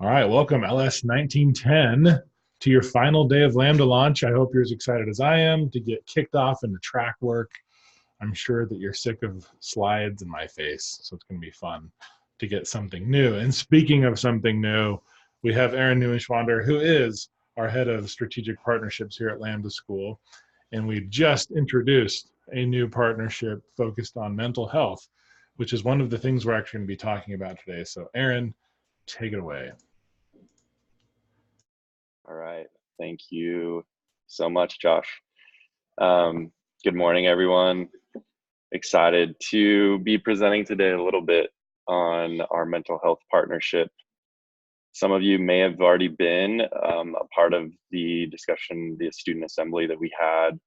All right, welcome LS 1910 to your final day of Lambda launch. I hope you're as excited as I am to get kicked off into track work. I'm sure that you're sick of slides in my face, so it's going to be fun to get something new. And speaking of something new, we have Aaron Neuenschwander, who is our head of strategic partnerships here at Lambda School. And we just introduced a new partnership focused on mental health, which is one of the things we're actually going to be talking about today. So Aaron, take it away. All right. Thank you so much, Josh. Good morning, everyone. Excited to be presenting today a little bit on our mental health partnership. Some of you may have already been a part of the discussion, the student assembly that we had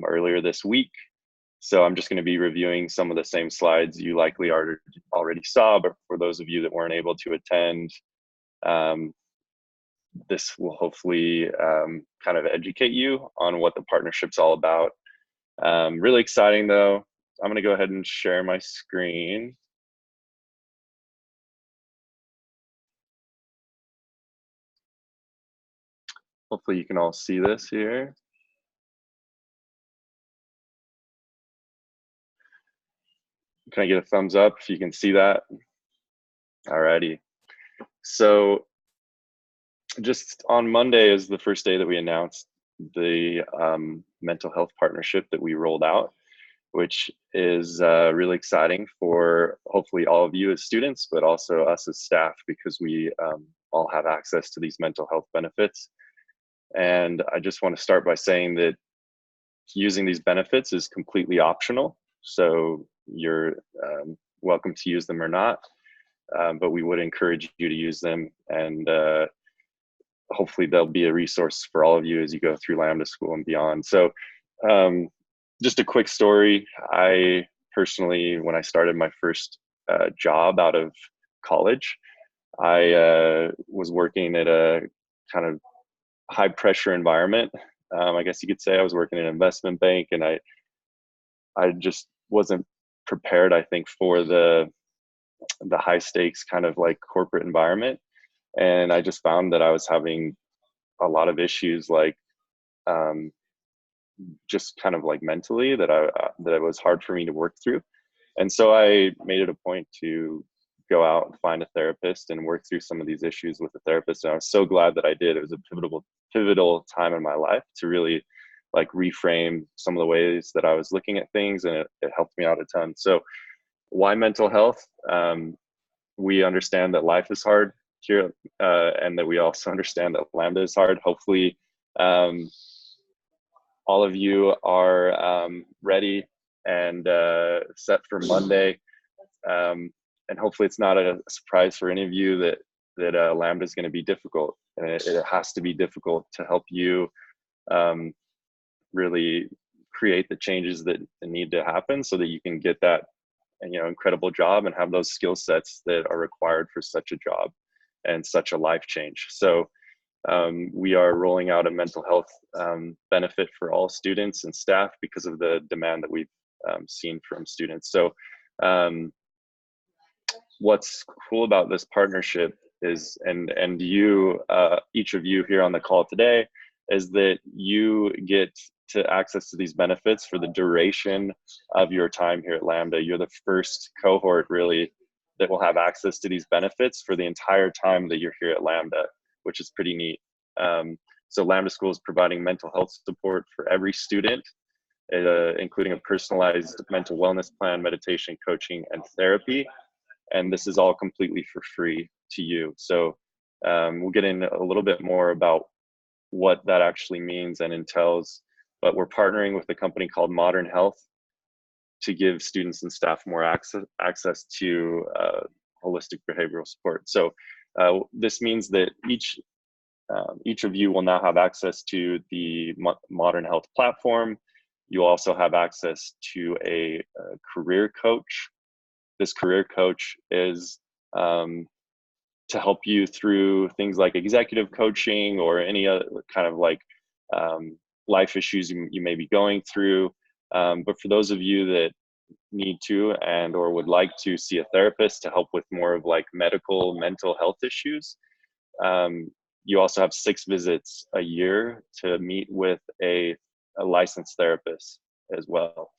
earlier this week. So I'm just going to be reviewing some of the same slides you likely already saw, but for those of you that weren't able to attend, this will hopefully kind of educate you on what the partnership's all about. Really exciting though. I'm gonna go ahead and share my screen. Hopefully you can all see this here. Can I get a thumbs up if you can see that? Alrighty. So just on Monday is the first day that we announced the mental health partnership that we rolled out, which is really exciting for hopefully all of you as students, but also us as staff, because we all have access to these mental health benefits. And I just want to start by saying that using these benefits is completely optional. So you're welcome to use them or not, but we would encourage you to use them, and hopefully they'll be a resource for all of you as you go through Lambda School and beyond. So just a quick story. I personally, when I started my first job out of college, I was working at a kind of high pressure environment. I guess you could say I was working in an investment bank, and I just wasn't prepared, I think, for the high stakes kind of like corporate environment. And I just found that I was having a lot of issues, like just kind of like mentally, that it was hard for me to work through. And so I made it a point to go out and find a therapist and work through some of these issues with a therapist. And I was so glad that I did. It was a pivotal time in my life to really like reframe some of the ways that I was looking at things, and it helped me out a ton. So why mental health? We understand that life is hard here, and that we also understand that Lambda is hard. Hopefully all of you are ready and set for Monday. And hopefully it's not a surprise for any of you that Lambda is going to be difficult, and it has to be difficult to help you really create the changes that need to happen so that you can get that incredible job and have those skill sets that are required for such a job and such a life change. So we are rolling out a mental health benefit for all students and staff because of the demand that we've seen from students. So what's cool about this partnership is, and you, each of you here on the call today, is that you get to access to these benefits for the duration of your time here at Lambda. You're the first cohort really that will have access to these benefits for the entire time that you're here at Lambda, which is pretty neat. So Lambda School is providing mental health support for every student, including a personalized mental wellness plan, meditation, coaching, and therapy. And this is all completely for free to you. So we'll get in a little bit more about what that actually means and entails, but we're partnering with a company called Modern Health to give students and staff more access to holistic behavioral support. So this means that each of you will now have access to the Modern Health platform. You also have access to a career coach. This career coach is to help you through things like executive coaching or any other kind of like life issues you may be going through. But for those of you that need to or would like to see a therapist to help with more of like medical mental health issues, you also have 6 visits a year to meet with a licensed therapist as well.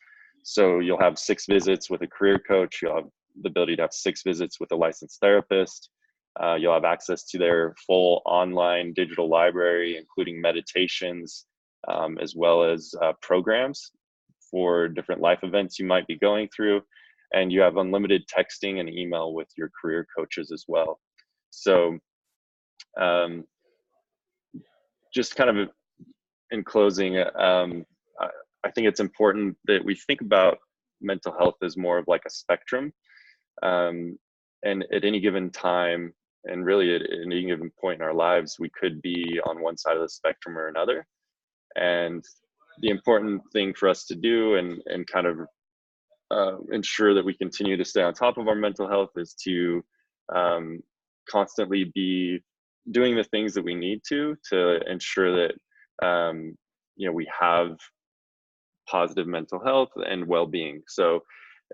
So you'll have 6 visits with a career coach. You'll have the ability to have 6 visits with a licensed therapist. You'll have access to their full online digital library, including meditations, as well as programs for different life events you might be going through. And you have unlimited texting and email with your career coaches as well. So just kind of in closing, I think it's important that we think about mental health as more of like a spectrum. And at any given time, and really at any given point in our lives, we could be on one side of the spectrum or another. And the important thing for us to do and kind of ensure that we continue to stay on top of our mental health is to constantly be doing the things that we need to ensure that we have positive mental health and well-being. So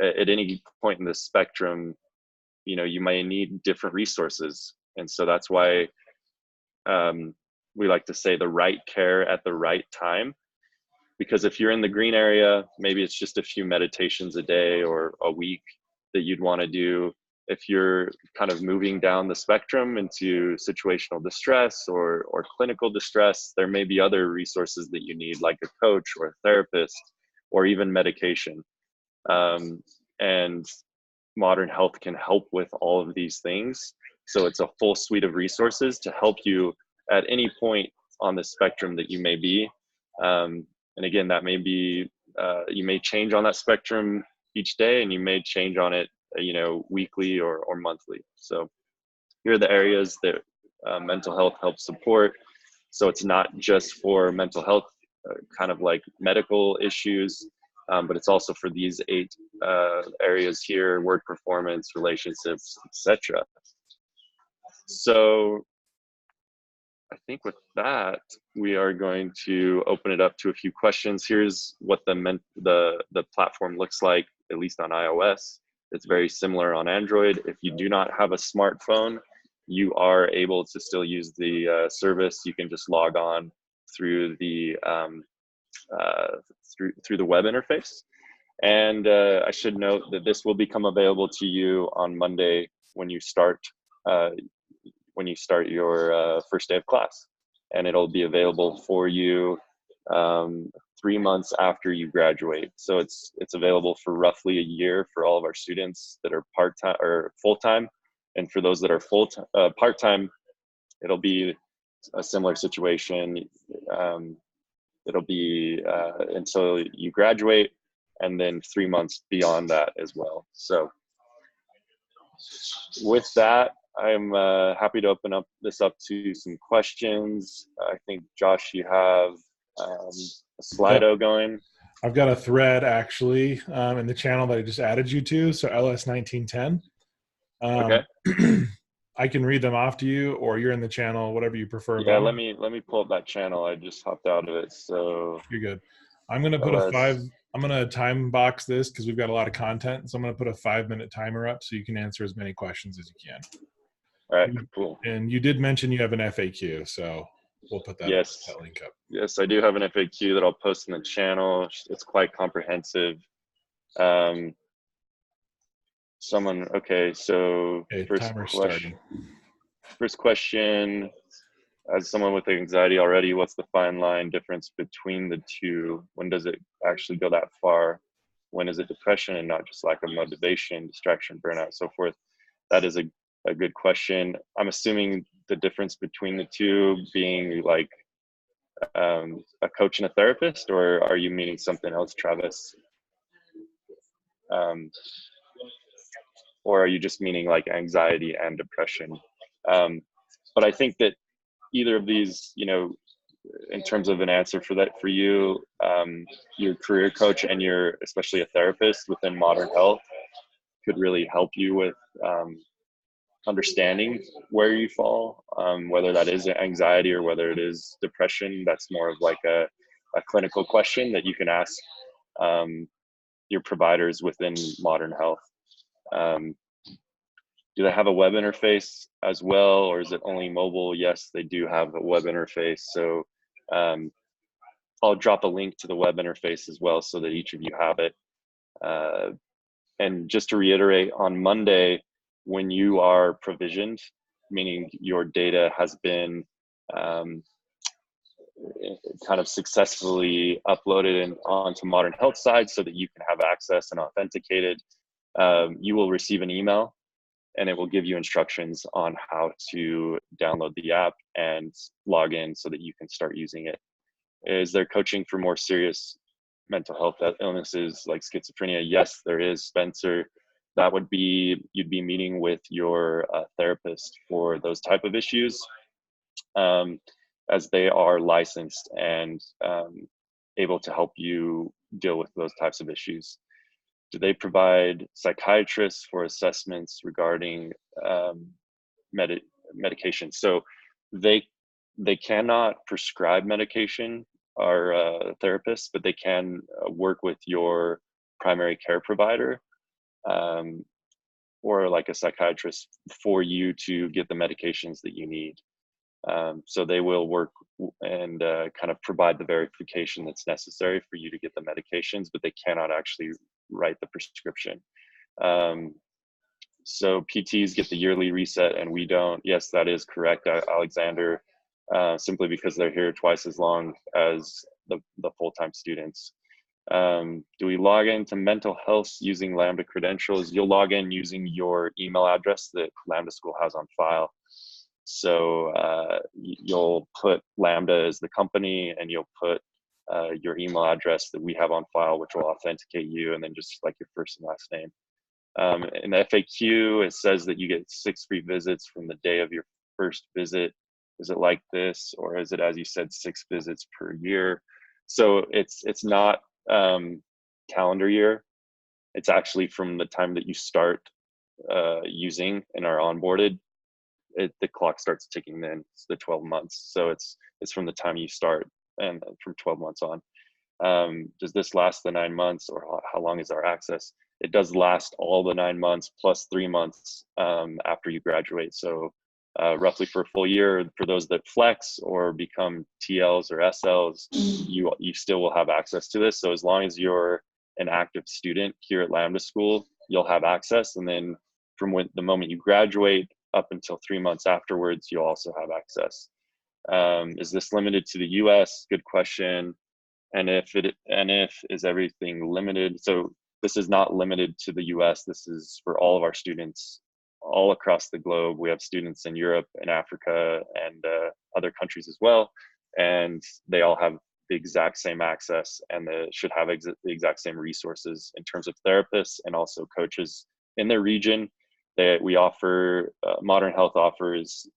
at any point in the spectrum, you may need different resources. And so that's why we like to say the right care at the right time. Because if you're in the green area, maybe it's just a few meditations a day or a week that you'd want to do. If you're kind of moving down the spectrum into situational distress or clinical distress, there may be other resources that you need, like a coach or a therapist or even medication. And modern health can help with all of these things. So it's a full suite of resources to help you at any point on the spectrum that you may be. And again, that may be, you may change on that spectrum each day, and you may change on it, weekly or monthly. So here are the areas that mental health helps support. So it's not just for mental health, kind of like medical issues, but it's also for these 8 areas here: work performance, relationships, etc. So I think with that, we are going to open it up to a few questions. Here's what the platform looks like, at least on iOS. It's very similar on Android. If you do not have a smartphone, you are able to still use the service. You can just log on through the through the web interface. And I should note that this will become available to you on Monday when you start your first day of class, and it'll be available for you 3 months after you graduate. So it's available for roughly a year for all of our students that are part-time or full-time, and for those that are part-time, it'll be a similar situation. It'll be until you graduate, and then 3 months beyond that as well. So with that, I'm happy to open this up to some questions. I think, Josh, you have a Slido going. I've got a thread actually in the channel that I just added you to, so LS1910. Okay. I can read them off to you, or you're in the channel, whatever you prefer. Yeah, let me pull up that channel. I just hopped out of it, so you're good. I'm gonna put I'm gonna time box this because we've got a lot of content. So I'm gonna put a 5-minute timer up so you can answer as many questions as you can. All right, cool. And you did mention you have an FAQ, so we'll put that, that link up. Yes, I do have an FAQ that I'll post in the channel. It's quite comprehensive. Okay, so first question, as someone with anxiety already, what's the fine line difference between the two? When does it actually go that far? When is it depression and not just lack of motivation, distraction, burnout, so forth? That is a good question. I'm assuming the difference between the two being like a coach and a therapist, or are you meaning something else, Travis? Or are you just meaning like anxiety and depression? But I think that either of these, in terms of an answer for that, for you, your career coach and especially a therapist within modern health could really help you with understanding where you fall, whether that is anxiety or whether it is depression. That's more of like a clinical question that you can ask your providers within modern health. Do they have a web interface as well, or is it only mobile? Yes, they do have a web interface. So I'll drop a link to the web interface as well so that each of you have it. And just to reiterate, on Monday, when you are provisioned, meaning your data has been kind of successfully uploaded onto Modern Health side so that you can have access and authenticated, you will receive an email, and it will give you instructions on how to download the app and log in so that you can start using it. Is there coaching for more serious mental health illnesses like schizophrenia? Yes, there is, Spencer. That would be, you'd be meeting with your therapist for those type of issues, as they are licensed and able to help you deal with those types of issues. Do they provide psychiatrists for assessments regarding medication? So they cannot prescribe medication, our therapists, but they can work with your primary care provider or like a psychiatrist for you to get the medications that you need. So they will work and kind of provide the verification that's necessary for you to get the medications, but they cannot actually write the prescription. So PTs get the yearly reset and we don't. Yes, that is correct, Alexander, simply because they're here twice as long as the full-time students. Do we log into mental health using Lambda credentials? You'll log in using your email address that Lambda School has on file. So you'll put Lambda as the company, and you'll put your email address that we have on file, which will authenticate you, and then just like your first and last name. In the FAQ, it says that you get 6 free visits from the day of your first visit. Is it like this, or is it, as you said, 6 visits per year? So it's not calendar year. It's actually from the time that you start using and are onboarded. The clock starts ticking then. It's the 12 months. So it's from the time you start and from 12 months on. Does this last the 9 months, or how long is our access? It does last all the 9 months plus 3 months after you graduate. So roughly for a full year, for those that flex or become TLs or SLs, you still will have access to this. So as long as you're an active student here at Lambda School, you'll have access. And then from the moment you graduate up until 3 months afterwards, you'll also have access. Is this limited to the US? Good question. And if is everything limited? So this is not limited to the US. This is for all of our students all across the globe. We have students in Europe and Africa and other countries as well. And they all have the exact same access, and they should have the exact same resources in terms of therapists and also coaches in their region. We offer, Modern Health offers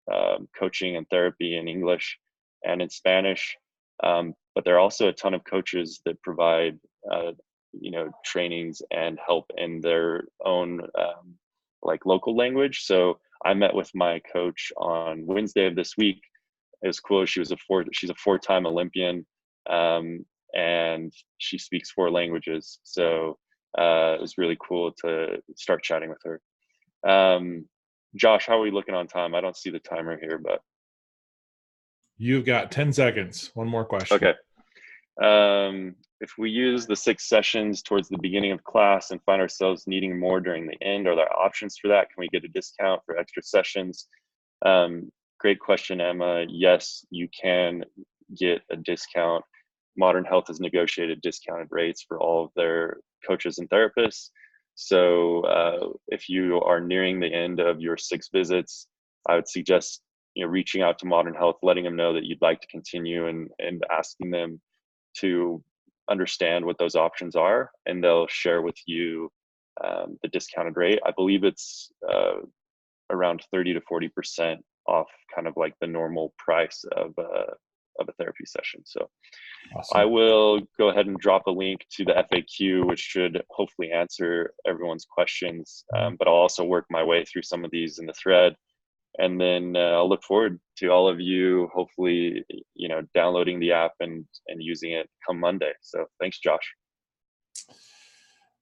coaching and therapy in English and in Spanish. But there are also a ton of coaches that provide, trainings and help in their own like local language. So I met with my coach on Wednesday of this week. It was cool. She's a 4-time Olympian, and she speaks 4 languages. So it was really cool to start chatting with her. Josh, how are we looking on time? I don't see the timer here, but you've got 10 seconds. One more question. Okay. If we use the 6 sessions towards the beginning of class and find ourselves needing more during the end, are there options for that? Can we get a discount for extra sessions? Great question, Emma. Yes, you can get a discount. Modern Health has negotiated discounted rates for all of their coaches and therapists. So if you are nearing the end of your 6 visits, I would suggest reaching out to Modern Health, letting them know that you'd like to continue, and asking them to understand what those options are, and they'll share with you the discounted rate. I believe it's around 30 to 40% off kind of like the normal price of a therapy session. So awesome. I will go ahead and drop a link to the FAQ, which should hopefully answer everyone's questions. But I'll also work my way through some of these in the thread. And then I'll look forward to all of you, hopefully, downloading the app and using it come Monday. So thanks, Josh.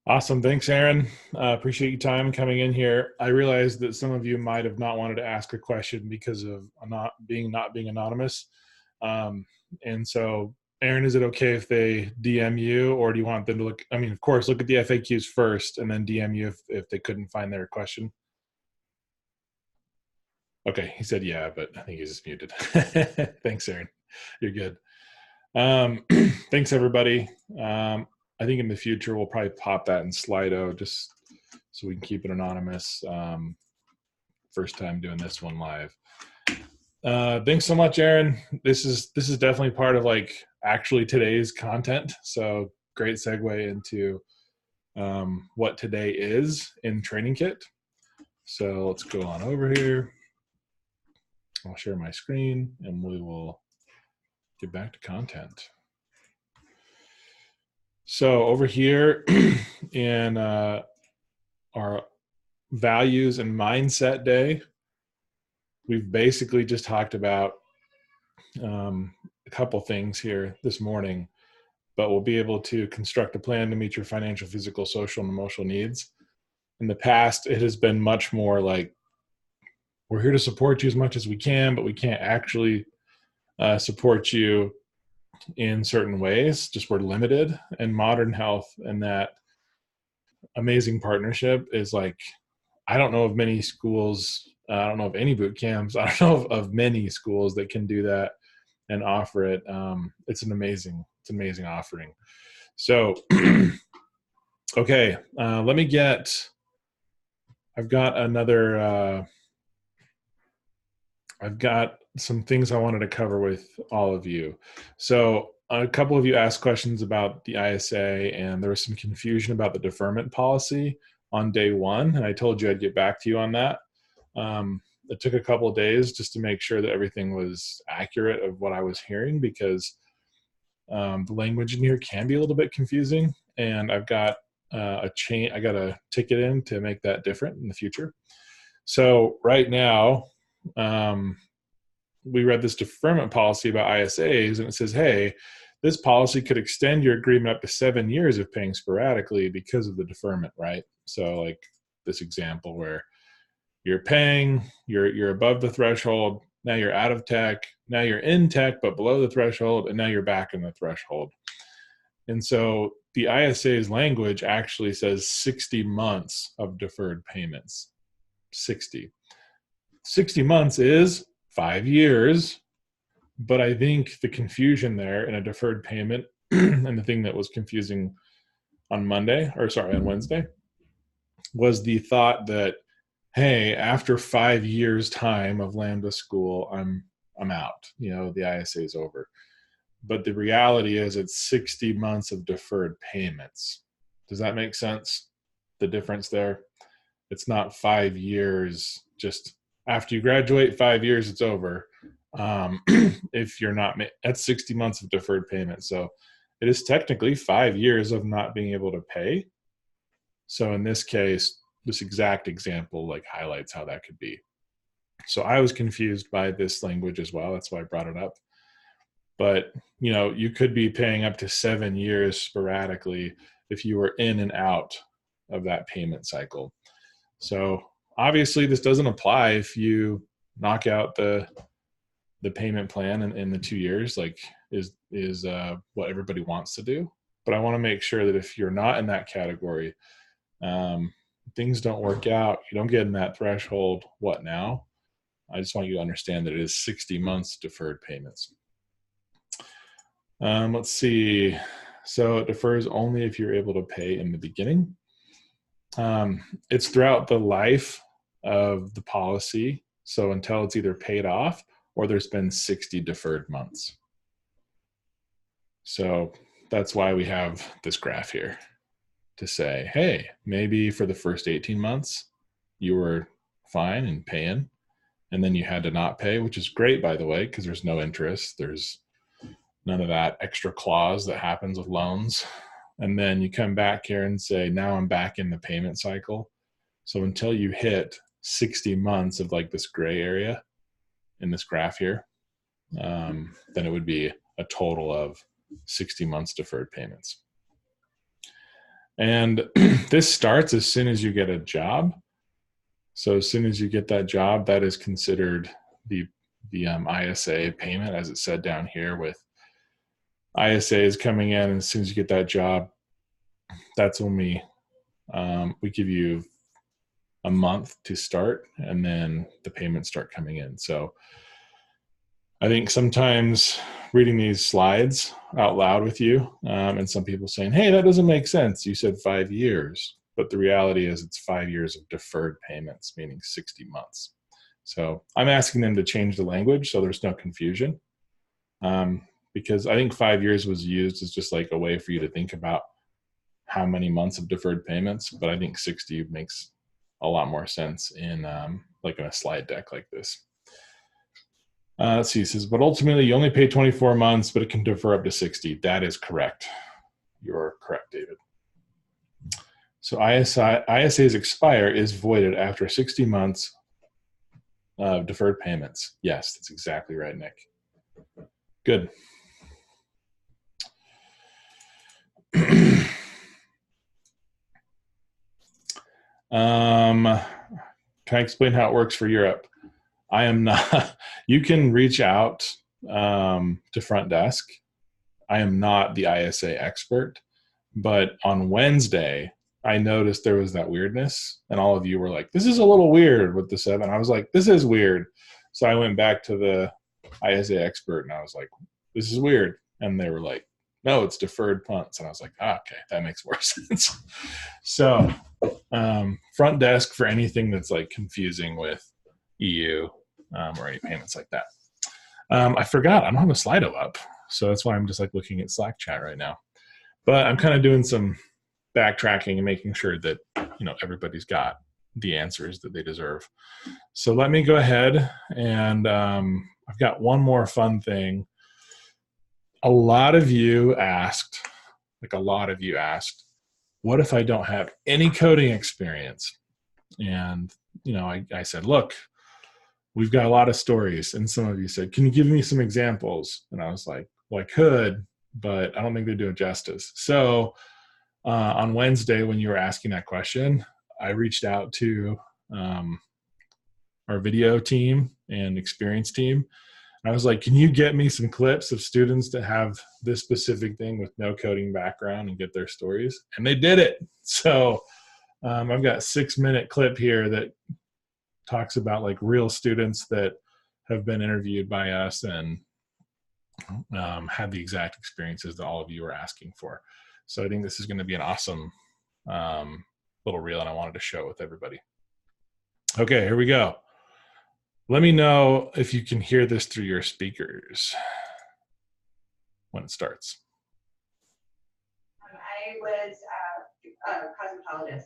Awesome. Thanks, Aaron. Appreciate your time coming in here. I realize that some of you might have not wanted to ask a question because of not being anonymous. And so, Aaron, is it okay if they DM you, or do you want them to look? I mean, of course, look at the FAQs first and then DM you if they couldn't find their question. Okay, he said yeah, but I think he's just muted. Thanks, Aaron. You're good. Thanks, everybody. I think in the future we'll probably pop that in Slido just so we can keep it anonymous. First time doing this one live. Thanks so much, Aaron. This is definitely part of like actually today's content. So great segue into what today is in Training Kit. So let's go on over here. I'll share my screen and we will get back to content. So over here in our values and mindset day, we've basically just talked about a couple things here this morning, but we'll be able to construct a plan to meet your financial, physical, social, and emotional needs. In the past, it has been much more like, we're here to support you as much as we can, but we can't actually support you in certain ways. Just we're limited. And Modern Health and that amazing partnership is like, I don't know of many schools. I don't know of any boot camps. I don't know of many schools that can do that and offer it. It's an amazing offering. So, okay, let me get. I've got another. I've got some things I wanted to cover with all of you. So a couple of you asked questions about the ISA, and there was some confusion about the deferment policy on day one, and I told you I'd get back to you on that. It took a couple of days just to make sure that everything was accurate of what I was hearing, because the language in here can be a little bit confusing, and I've got I got a ticket in to make that different in the future. So right now, we read this deferment policy about ISAs, and it says, hey, this policy could extend your agreement up to 7 years of paying sporadically because of the deferment, right? So like this example where you're paying, you're above the threshold, now you're out of tech, now you're in tech but below the threshold, and now you're back in the threshold. And so the ISA's language actually says 60 months of deferred payments. 60 months is 5 years, but I think the confusion there in a deferred payment and the thing that was confusing on Wednesday, was the thought that, hey, after 5 years time of Lambda school, I'm out, the ISA is over. But the reality is it's 60 months of deferred payments. Does that make sense? The difference there? It's not 5 years, just after you graduate, 5 years, it's over. If you're not, that's 60 months of deferred payment. So it is technically 5 years of not being able to pay. So in this case, this exact example like highlights how that could be. So I was confused by this language as well. That's why I brought it up. But, you could be paying up to 7 years sporadically if you were in and out of that payment cycle. So obviously this doesn't apply if you knock out the payment plan in the 2 years, like is what everybody wants to do. But I want to make sure that if you're not in that category, things don't work out, you don't get in that threshold, what now? I just want you to understand that it is 60 months deferred payments. Let's see. So it defers only if you're able to pay in the beginning. It's throughout the life of the policy. So until it's either paid off or there's been 60 deferred months. So that's why we have this graph here to say, hey, maybe for the first 18 months, you were fine and paying, and then you had to not pay, which is great, by the way, because there's no interest. There's none of that extra clause that happens with loans. And then you come back here and say, now I'm back in the payment cycle. So until you hit 60 months of like this gray area in this graph here, then it would be a total of 60 months deferred payments. And this starts as soon as you get a job. So as soon as you get that job, that is considered the ISA payment, as it said down here, with ISA is coming in, and as soon as you get that job, that's when we give you a month to start, and then the payments start coming in. So I think sometimes reading these slides out loud with you, and some people saying, hey, that doesn't make sense. You said 5 years, but the reality is it's 5 years of deferred payments, meaning 60 months. So I'm asking them to change the language so there's no confusion, because I think 5 years was used as just like a way for you to think about how many months of deferred payments, but I think 60 makes a lot more sense in like in a slide deck like this. Let's see, it says, but ultimately you only pay 24 months, but it can defer up to 60. That is correct. You're correct, David. So ISAs expire is voided after 60 months of deferred payments. Yes, that's exactly right, Nick. Good. Can I explain how it works for Europe? I am not. You can reach out to front desk. I am not the ISA expert, but on Wednesday, I noticed there was that weirdness, and all of you were like, this is a little weird with the 7. I was like, this is weird. So I went back to the ISA expert, and I was like, this is weird. And they were like, no, it's deferred months. And I was like, okay, that makes more sense. So front desk for anything that's like confusing with EU or any payments like that. I forgot, I don't have a Slido up. So that's why I'm just like looking at Slack chat right now. But I'm kind of doing some backtracking and making sure that, you know, everybody's got the answers that they deserve. So let me go ahead and I've got one more fun thing. A lot of you asked, what if I don't have any coding experience? And, you know, I said, look, we've got a lot of stories. And some of you said, can you give me some examples? And I was like, well, I could, but I don't think they're doing justice. So on Wednesday, when you were asking that question, I reached out to our video team and experience team. I was like, can you get me some clips of students that have this specific thing with no coding background and get their stories? And they did it. So I've got a 6-minute clip here that talks about like real students that have been interviewed by us and had the exact experiences that all of you were asking for. So I think this is going to be an awesome little reel, and I wanted to show it with everybody. Okay, here we go. Let me know if you can hear this through your speakers when it starts. I was a cosmetologist.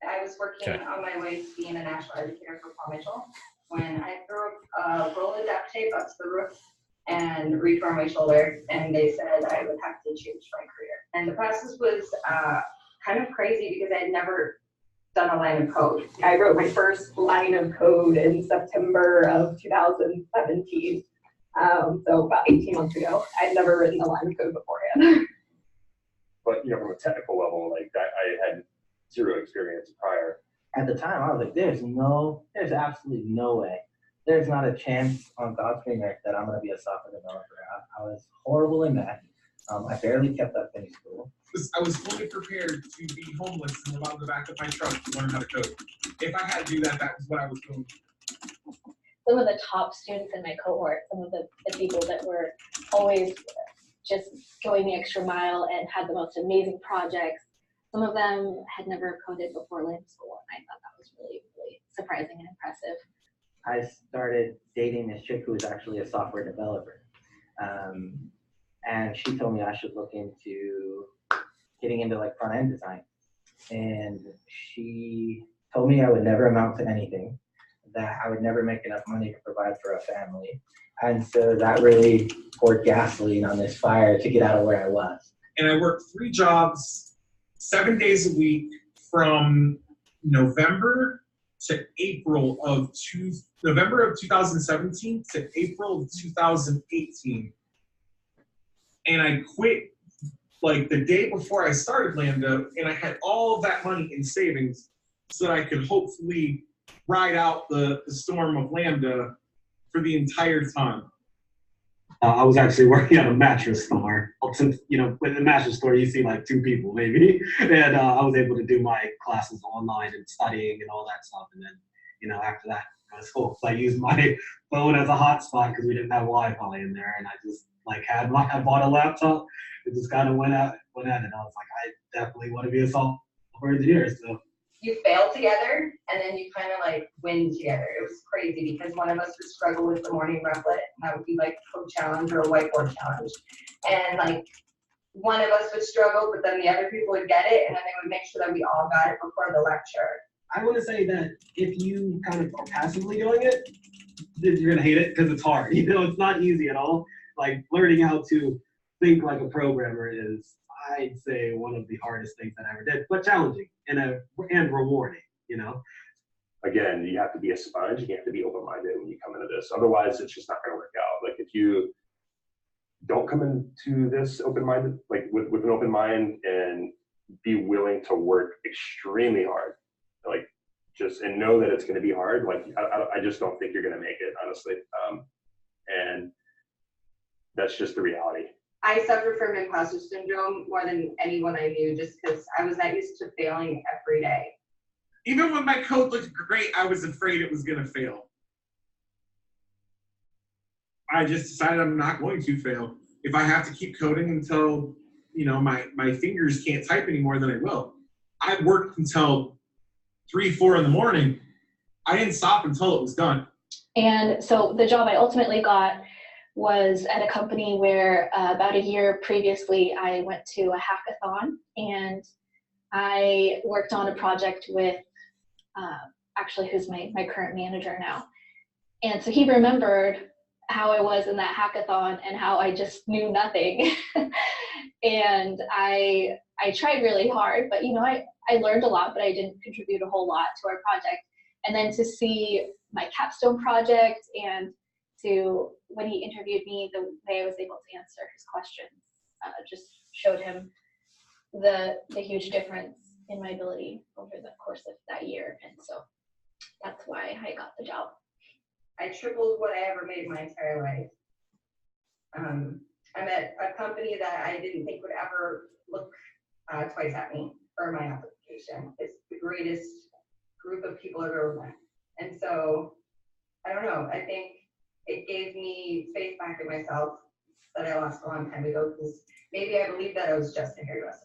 I was working on my way to being a national educator for Paul Mitchell when I threw a roll of duct tape up to the roof and retore my shoulder, and they said I would have to change my career. And the process was kind of crazy because I had never done a line of code. I wrote my first line of code in September of 2017. So about 18 months ago. I'd never written a line of code beforehand. But you know, from a technical level, like I had zero experience prior. At the time, I was like, there's absolutely no way. There's not a chance on God's green earth that I'm going to be a software developer. I was horrible in math. I barely kept up any school. I was fully prepared to be homeless and live out of the back of my truck to learn how to code. If I had to do that, that was what I was doing. Some of the top students in my cohort, some of the people that were always just going the extra mile and had the most amazing projects, some of them had never coded before Lambda school, and I thought that was really, really surprising and impressive. I started dating this chick who was actually a software developer. And she told me I should look into getting into like front-end design. And she told me I would never amount to anything, that I would never make enough money to provide for a family. And so that really poured gasoline on this fire to get out of where I was. And I worked 3 jobs, 7 days a week from November to April of November of 2017 to April of 2018. And I quit like the day before I started Lambda, and I had all of that money in savings so that I could hopefully ride out the storm of Lambda for the entire time. I was actually working at a mattress store. Since, you know, in the mattress store, you see like 2 people maybe. And I was able to do my classes online and studying and all that stuff. And then, you know, after that, I was cool. So I used my phone as a hotspot because we didn't have Wi-Fi in there. And I just like I bought a laptop and just kind of went at it. I was like, I definitely want to be a software engineer. So You fail together, and then you kind of like win together. It was crazy because one of us would struggle with the morning replit, and that would be like a code challenge or a whiteboard challenge. And like one of us would struggle, but then the other people would get it, and then they would make sure that we all got it before the lecture. I want to say that if you kind of are passively doing it, then you're going to hate it because it's hard. You know, it's not easy at all. Like learning how to think like a programmer is, I'd say, one of the hardest things that I ever did, but challenging and rewarding, you know? Again, you have to be a sponge. You have to be open-minded when you come into this. Otherwise, it's just not going to work out. Like if you don't come into this open-minded, like with an open mind and be willing to work extremely hard, like just, and know that it's going to be hard. Like I just don't think you're going to make it, honestly. And that's just the reality. I suffered from imposter syndrome more than anyone I knew, just because I was not used to failing every day. Even when my code looked great, I was afraid it was going to fail. I just decided I'm not going to fail. If I have to keep coding until, you know, my fingers can't type anymore, then I will. I worked until 3, 4 in the morning. I didn't stop until it was done. And so the job I ultimately got was at a company where about a year previously I went to a hackathon, and I worked on a project with actually who's my current manager now. And so he remembered how I was in that hackathon and how I just knew nothing. And I tried really hard, but you know, I learned a lot, but I didn't contribute a whole lot to our project. And then to see my capstone project and to when he interviewed me, the way I was able to answer his questions just showed him the huge difference in my ability over the course of that year. And so that's why I got the job. I tripled what I ever made my entire life. I'm at a company that I didn't think would ever look twice at me for my application. It's the greatest group of people I've ever met. And so, I don't know, I think it gave me faith back in myself that I lost a long time ago, because maybe I believed that I was just a hairdresser.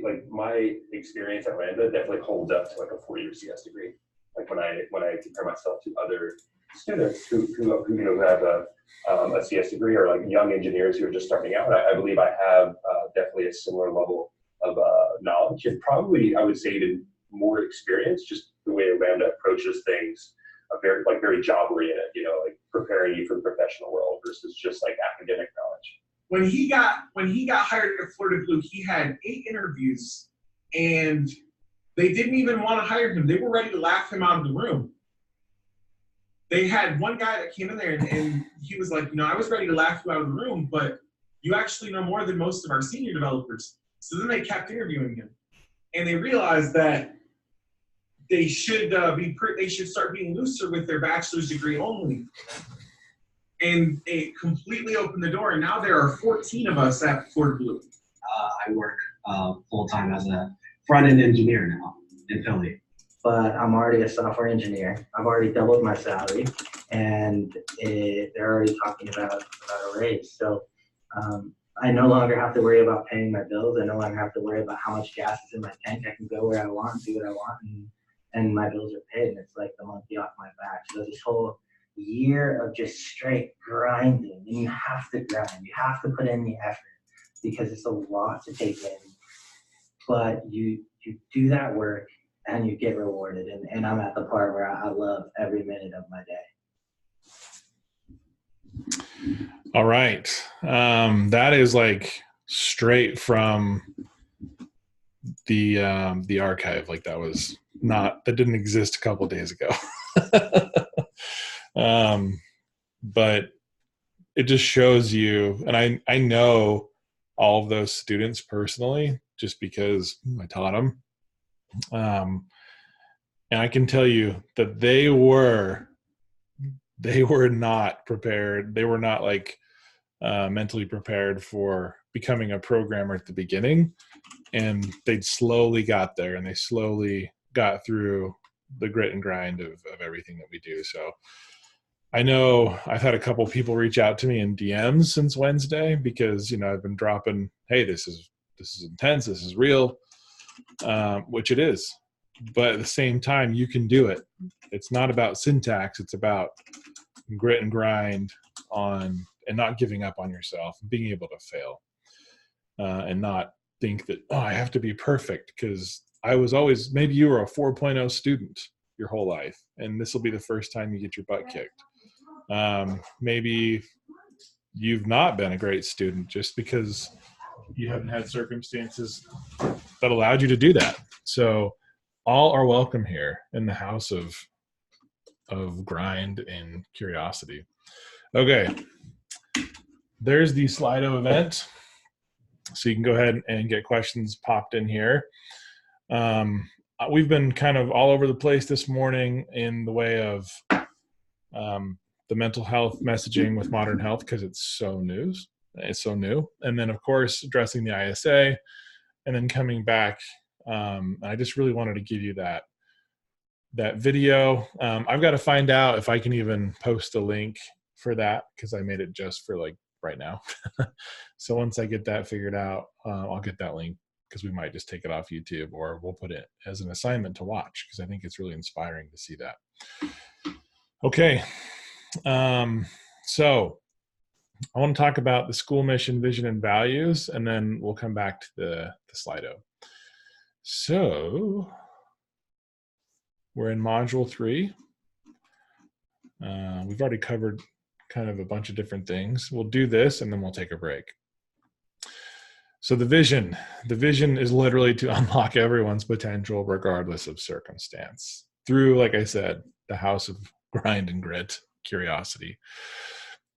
Like my experience at Lambda definitely holds up to like a 4-year CS degree. Like when I compare myself to other students who you know, who have a CS degree, or like young engineers who are just starting out, I believe I have definitely a similar level of knowledge, and probably I would say even more experience, just the way Lambda approaches things, very job oriented, you know, like preparing you for the professional world versus just like academic knowledge. When he got hired at Florida Blue, he had 8 interviews, and they didn't even want to hire him. They were ready to laugh him out of the room. They had one guy that came in there, and he was like, you know, I was ready to laugh you out of the room, but you actually know more than most of our senior developers. So then they kept interviewing him, and they realized that they should start being looser with their bachelor's degree only. And it completely opened the door, and now there are 14 of us at Florida Blue. I work full-time as a front-end engineer now in Philly. But I'm already a software engineer. I've already doubled my salary, and they're already talking about a raise. So I no longer have to worry about paying my bills. I no longer have to worry about how much gas is in my tank. I can go where I want, do what I want, and my bills are paid, and it's like the monkey off my back. So this whole year of just straight grinding, and you have to grind. You have to put in the effort because it's a lot to take in. But you do that work, and you get rewarded. And I'm at the part where I love every minute of my day. All right. That is like straight from the archive. Like that didn't exist a couple of days ago. But it just shows you, and I know all of those students personally, just because I taught them. And I can tell you that they were not prepared. They were not like mentally prepared for becoming a programmer at the beginning, and they slowly got there, and they slowly got through the grit and grind of everything that we do. So I know I've had a couple people reach out to me in DMs since Wednesday because, you know, I've been dropping, hey, this is intense, this is real, which it is. But at the same time, you can do it. It's not about syntax. It's about grit and grind and not giving up on yourself, being able to fail, and not think that, oh, I have to be perfect, because I was always, maybe you were a 4.0 student your whole life, and this will be the first time you get your butt kicked. Maybe you've not been a great student just because you haven't had circumstances that allowed you to do that. So all are welcome here in the house of grind and curiosity. Okay, there's the Slido event. So you can go ahead and get questions popped in here. We've been kind of all over the place this morning in the way of the mental health messaging with modern health, because it's so new. And then, of course, addressing the ISA, and then coming back. I just really wanted to give you that video. I've got to find out if I can even post a link for that, because I made it just for like right now. So once I get that figured out, I'll get that link, because we might just take it off YouTube, or we'll put it as an assignment to watch, because I think it's really inspiring to see that. Okay. So I want to talk about the school mission, vision, and values, and then we'll come back to the Slido. So we're in module 3. We've already covered kind of a bunch of different things. We'll do this, and then we'll take a break. So the vision is literally to unlock everyone's potential regardless of circumstance through, like I said, the house of grind and grit, curiosity.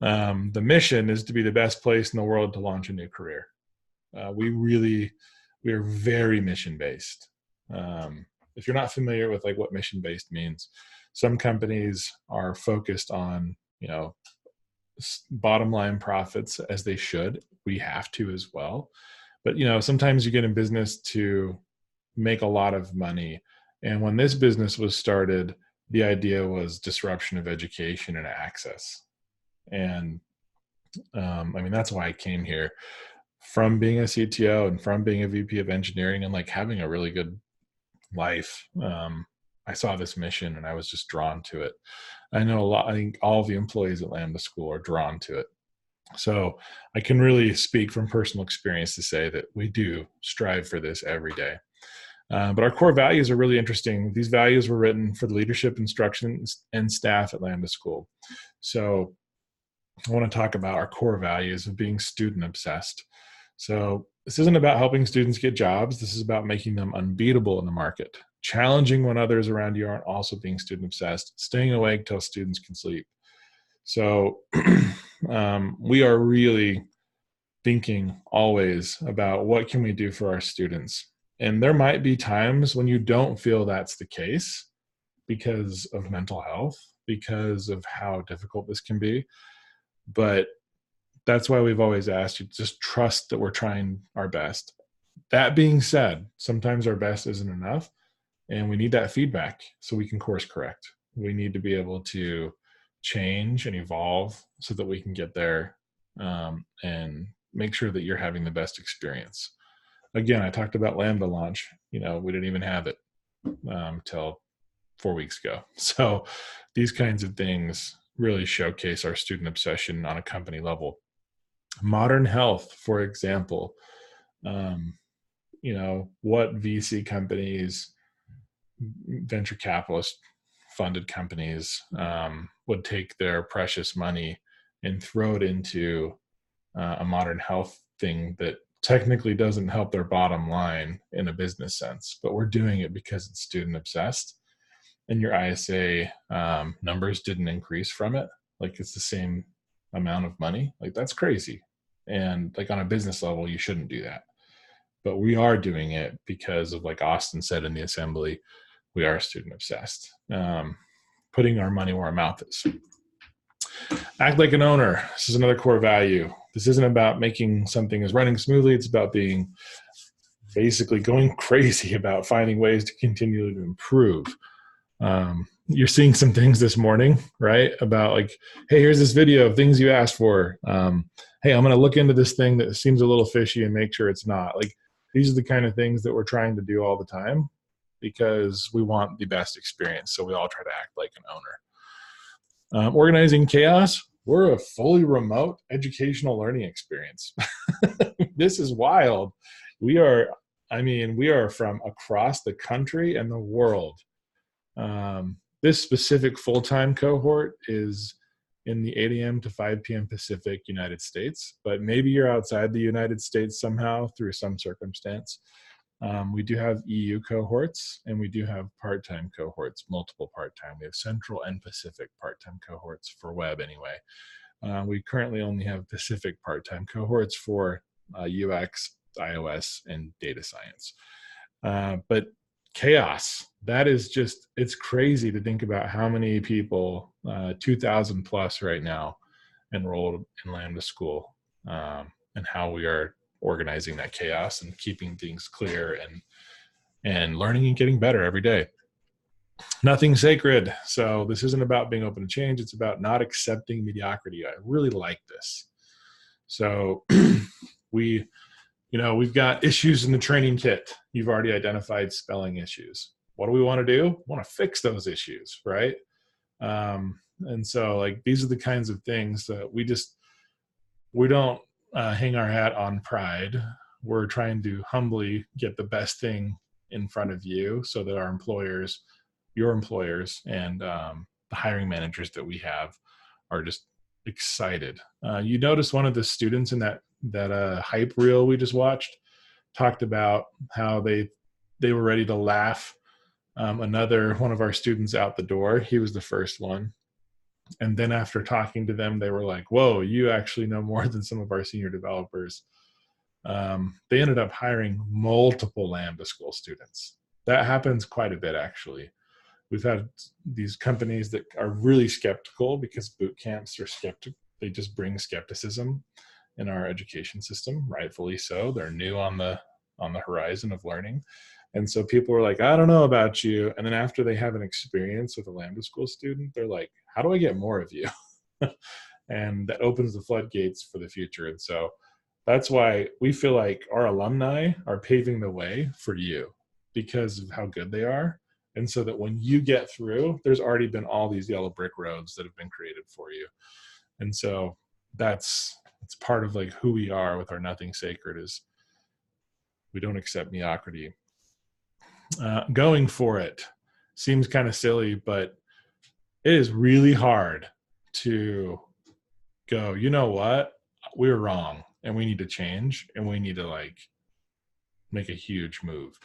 The mission is to be the best place in the world to launch a new career. We are very mission-based. If you're not familiar with like what mission-based means, some companies are focused on, you know, bottom line profits, as they should. We have to as well. But, you know, sometimes you get in business to make a lot of money. And when this business was started, the idea was disruption of education and access. And I mean, that's why I came here, from being a CTO and from being a VP of engineering and like having a really good life. I saw this mission and I was just drawn to it. I think all of the employees at Lambda School are drawn to it. So I can really speak from personal experience to say that we do strive for this every day. But our core values are really interesting. These values were written for the leadership, instruction, and staff at Lambda School. So I want to talk about our core values of being student obsessed. So this isn't about helping students get jobs. This is about making them unbeatable in the market, challenging when others around you aren't also being student obsessed, staying awake till students can sleep. So we are really thinking always about what can we do for our students. And there might be times when you don't feel that's the case because of mental health, because of how difficult this can be. But that's why we've always asked you to just trust that we're trying our best. That being said, sometimes our best isn't enough, and we need that feedback so we can course correct. We need to be able to change and evolve so that we can get there, and make sure that you're having the best experience. Again, I talked about Lambda launch. You know, we didn't even have it till 4 weeks ago. So these kinds of things really showcase our student obsession on a company level. Modern health, for example, you know, what VC companies, venture capitalist funded companies would take their precious money and throw it into a modern health thing that technically doesn't help their bottom line in a business sense, but we're doing it because it's student obsessed, and your ISA numbers didn't increase from it. Like, it's the same amount of money. Like, that's crazy. And like on a business level, you shouldn't do that. But we are doing it because of, like Austin said in the assembly, we are student obsessed. Putting our money where our mouth is. Act like an owner. This is another core value. This isn't about making something is running smoothly. It's about being basically going crazy about finding ways to continue to improve. You're seeing some things this morning, right? About like, hey, here's this video of things you asked for. Hey, I'm going to look into this thing that seems a little fishy and make sure it's not. Like, these are the kind of things that we're trying to do all the time because we want the best experience. So we all try to act like an owner. Organizing chaos. We're a fully remote educational learning experience. This is wild. We are from across the country and the world. This specific full-time cohort is in the 8 a.m. to 5 p.m. Pacific United States, but maybe you're outside the United States somehow through some circumstance. We do have EU cohorts, and we do have part-time cohorts, multiple part-time. We have Central and Pacific part-time cohorts for web anyway. We currently only have Pacific part-time cohorts for UX, iOS, and data science. But chaos, that is just, it's crazy to think about how many people, 2,000 plus right now, enrolled in Lambda School, and how we are organizing that chaos and keeping things clear and learning and getting better every day. Nothing sacred. So this isn't about being open to change. It's about not accepting mediocrity. I really like this. So we've got issues in the training kit. You've already identified spelling issues. What do we want to do? We want to fix those issues, right? And so like, these are the kinds of things that we don't hang our hat on pride. We're trying to humbly get the best thing in front of you so that our employers, your employers, and the hiring managers that we have are just excited. You notice one of the students in that hype reel we just watched talked about how they were ready to laugh another one of our students out the door. He was the first one. And then after talking to them, they were like, whoa, you actually know more than some of our senior developers. They ended up hiring multiple Lambda School students. That happens quite a bit, actually. We've had these companies that are really skeptical because boot camps are skeptical. They just bring skepticism in our education system, rightfully so. They're new on the horizon of learning. And so people are like, I don't know about you. And then after they have an experience with a Lambda School student, they're like, how do I get more of you? And that opens the floodgates for the future. And so that's why we feel like our alumni are paving the way for you because of how good they are. And so that when you get through, there's already been all these yellow brick roads that have been created for you. And so it's part of like who we are with our Nothing Sacred is we don't accept mediocrity. Going for it seems kind of silly, but it is really hard to go, you know what, we were wrong and we need to change and we need to like make a huge move.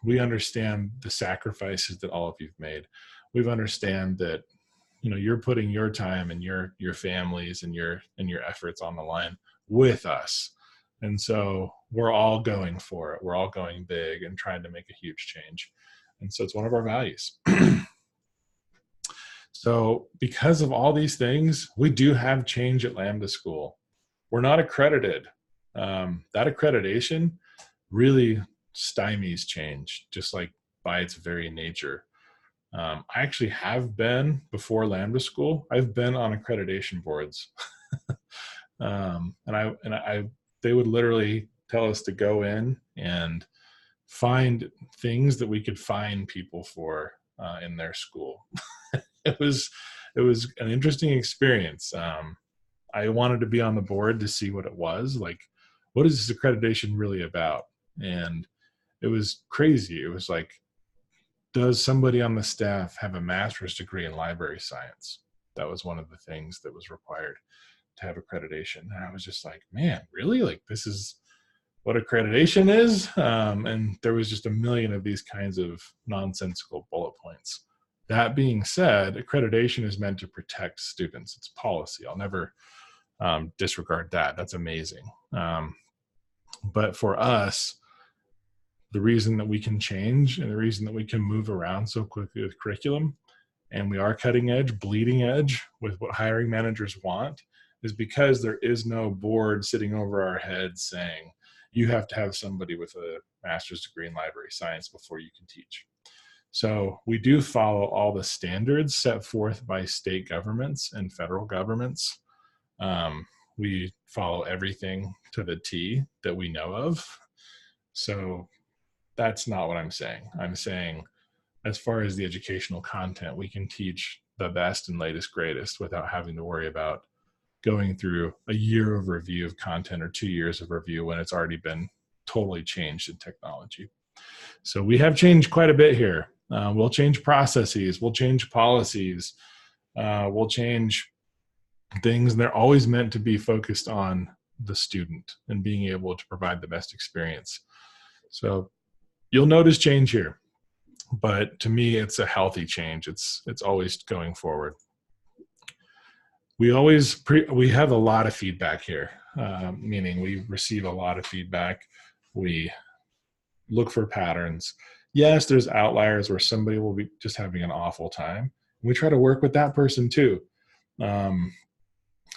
We understand the sacrifices that all of you've made. We understand that, you're putting your time and your families and your efforts on the line with us. And so we're all going for it. We're all going big and trying to make a huge change. And so it's one of our values. So because of all these things, we do have change at Lambda School. We're not accredited. That accreditation really stymies change, just like by its very nature. I actually have been, before Lambda School, I've been on accreditation boards. They would literally tell us to go in and find things that we could fine people for in their school. It was an interesting experience. I wanted to be on the board to see what it was like. What is this accreditation really about? And it was crazy. It was like, does somebody on the staff have a master's degree in library science? That was one of the things that was required to have accreditation. And I was just like, man, really? Like, this is what accreditation is? And there was just a million of these kinds of nonsensical bullet points. That being said, accreditation is meant to protect students. It's policy. I'll never disregard that. That's amazing. But for us, the reason that we can change and the reason that we can move around so quickly with curriculum, and we are cutting edge, bleeding edge with what hiring managers want, is because there is no board sitting over our heads saying, you have to have somebody with a master's degree in library science before you can teach. So we do follow all the standards set forth by state governments and federal governments. We follow everything to the T that we know of. So that's not what I'm saying. I'm saying, as far as the educational content, we can teach the best and latest, greatest without having to worry about going through a year of review of content or 2 years of review when it's already been totally changed in technology. So we have changed quite a bit here. We'll change processes, we'll change policies, we'll change things, and they're always meant to be focused on the student and being able to provide the best experience. So you'll notice change here, but to me, it's a healthy change. It's always going forward. We have a lot of feedback here, meaning we receive a lot of feedback. We look for patterns. Yes, there's outliers where somebody will be just having an awful time. We try to work with that person too.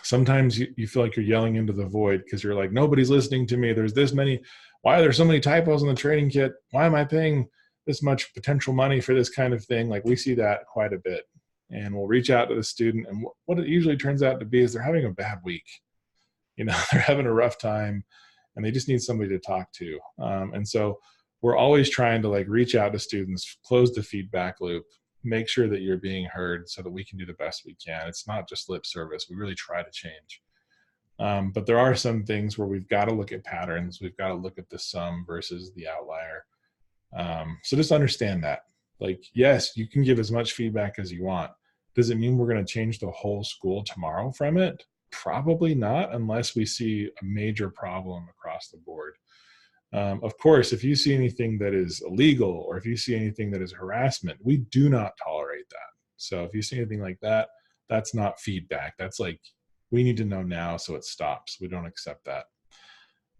Sometimes you feel like you're yelling into the void because you're like, nobody's listening to me. There's this many, why are there so many typos in the training kit? Why am I paying this much potential money for this kind of thing? Like, we see that quite a bit. And we'll reach out to the student, and what it usually turns out to be is they're having a bad week. You know, they're having a rough time and they just need somebody to talk to. And so we're always trying to like reach out to students, close the feedback loop, make sure that you're being heard so that we can do the best we can. It's not just lip service. We really try to change. But there are some things where we've got to look at patterns. We've got to look at the sum versus the outlier. So just understand that. Like, yes, you can give as much feedback as you want. Does it mean we're going to change the whole school tomorrow from it? Probably not, unless we see a major problem across the board. Of course, if you see anything that is illegal or if you see anything that is harassment, we do not tolerate that. So if you see anything like that, that's not feedback. That's like, we need to know now so it stops. We don't accept that.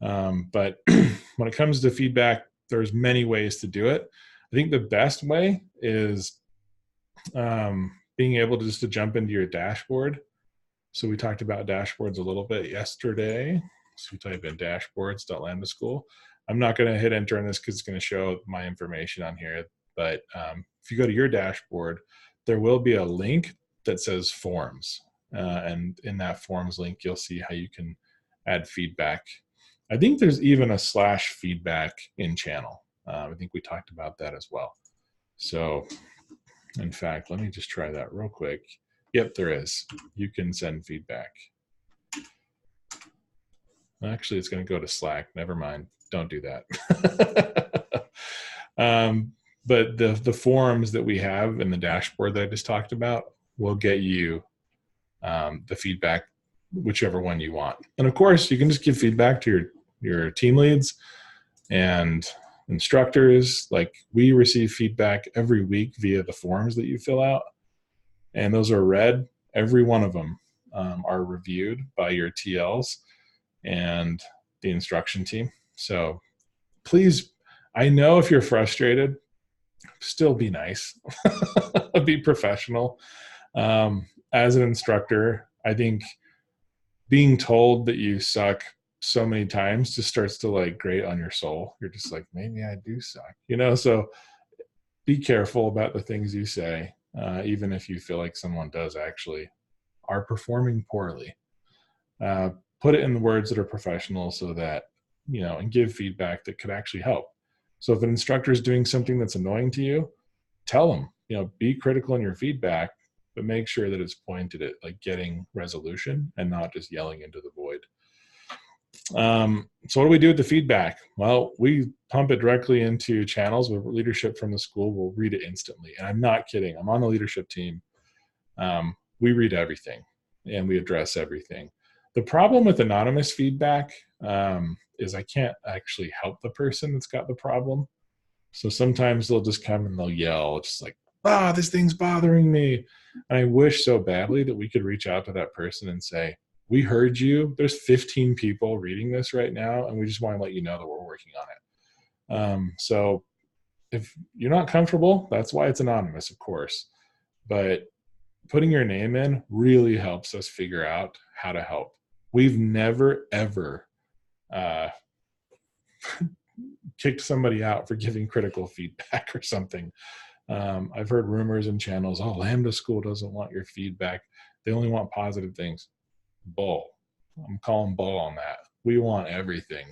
But when it comes to feedback, there's many ways to do it. I think the best way is being able to just to jump into your dashboard. So we talked about dashboards a little bit yesterday. So we type in dashboards.lambda school. I'm not going to hit enter on this because it's going to show my information on here. But if you go to your dashboard, there will be a link that says forms. And in that forms link, you'll see how you can add feedback. I think there's even a /feedback in channel. I think we talked about that as well. So in fact, let me just try that real quick. Yep, there is. You can send feedback. Actually, it's going to go to Slack. Never mind. Don't do that. But the forums that we have in the dashboard that I just talked about will get you the feedback, whichever one you want. And of course, you can just give feedback to your team leads and instructors. Like, we receive feedback every week via the forms that you fill out. And those are read. Every one of them are reviewed by your TLs and the instruction team. So please, I know if you're frustrated, still be nice, be professional. As an instructor, I think being told that you suck so many times just starts to like grate on your soul. You're just like, maybe I do suck, you know? So be careful about the things you say, even if you feel like someone does actually are performing poorly. Put it in the words that are professional so that, you know, and give feedback that could actually help. So if an instructor is doing something that's annoying to you, tell them, you know, be critical in your feedback, but make sure that it's pointed at like getting resolution and not just yelling into the void. So what do we do with the feedback? Well, we pump it directly into channels where leadership from the school will read it instantly. And I'm not kidding. I'm on the leadership team. We read everything and we address everything. The problem with anonymous feedback is I can't actually help the person that's got the problem. So sometimes they'll just come and they'll yell, just like, this thing's bothering me. And I wish so badly that we could reach out to that person and say, we heard you. There's 15 people reading this right now, and we just want to let you know that we're working on it. So if you're not comfortable, that's why it's anonymous, of course. But putting your name in really helps us figure out how to help. We've never, ever kicked somebody out for giving critical feedback or something. I've heard rumors in channels, oh, Lambda School doesn't want your feedback. They only want positive things. Bull. I'm calling bull on that. We want everything.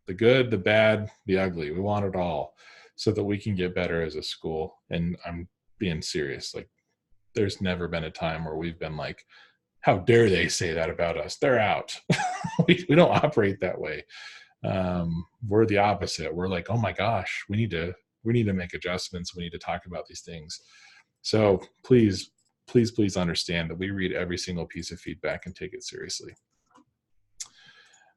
The good, the bad, the ugly. We want it all so that we can get better as a school. And I'm being serious. Like, there's never been a time where we've been like, how dare they say that about us? They're out. we don't operate that way. We're the opposite. We're like, oh my gosh, we need to make adjustments. We need to talk about these things. So please understand that we read every single piece of feedback and take it seriously.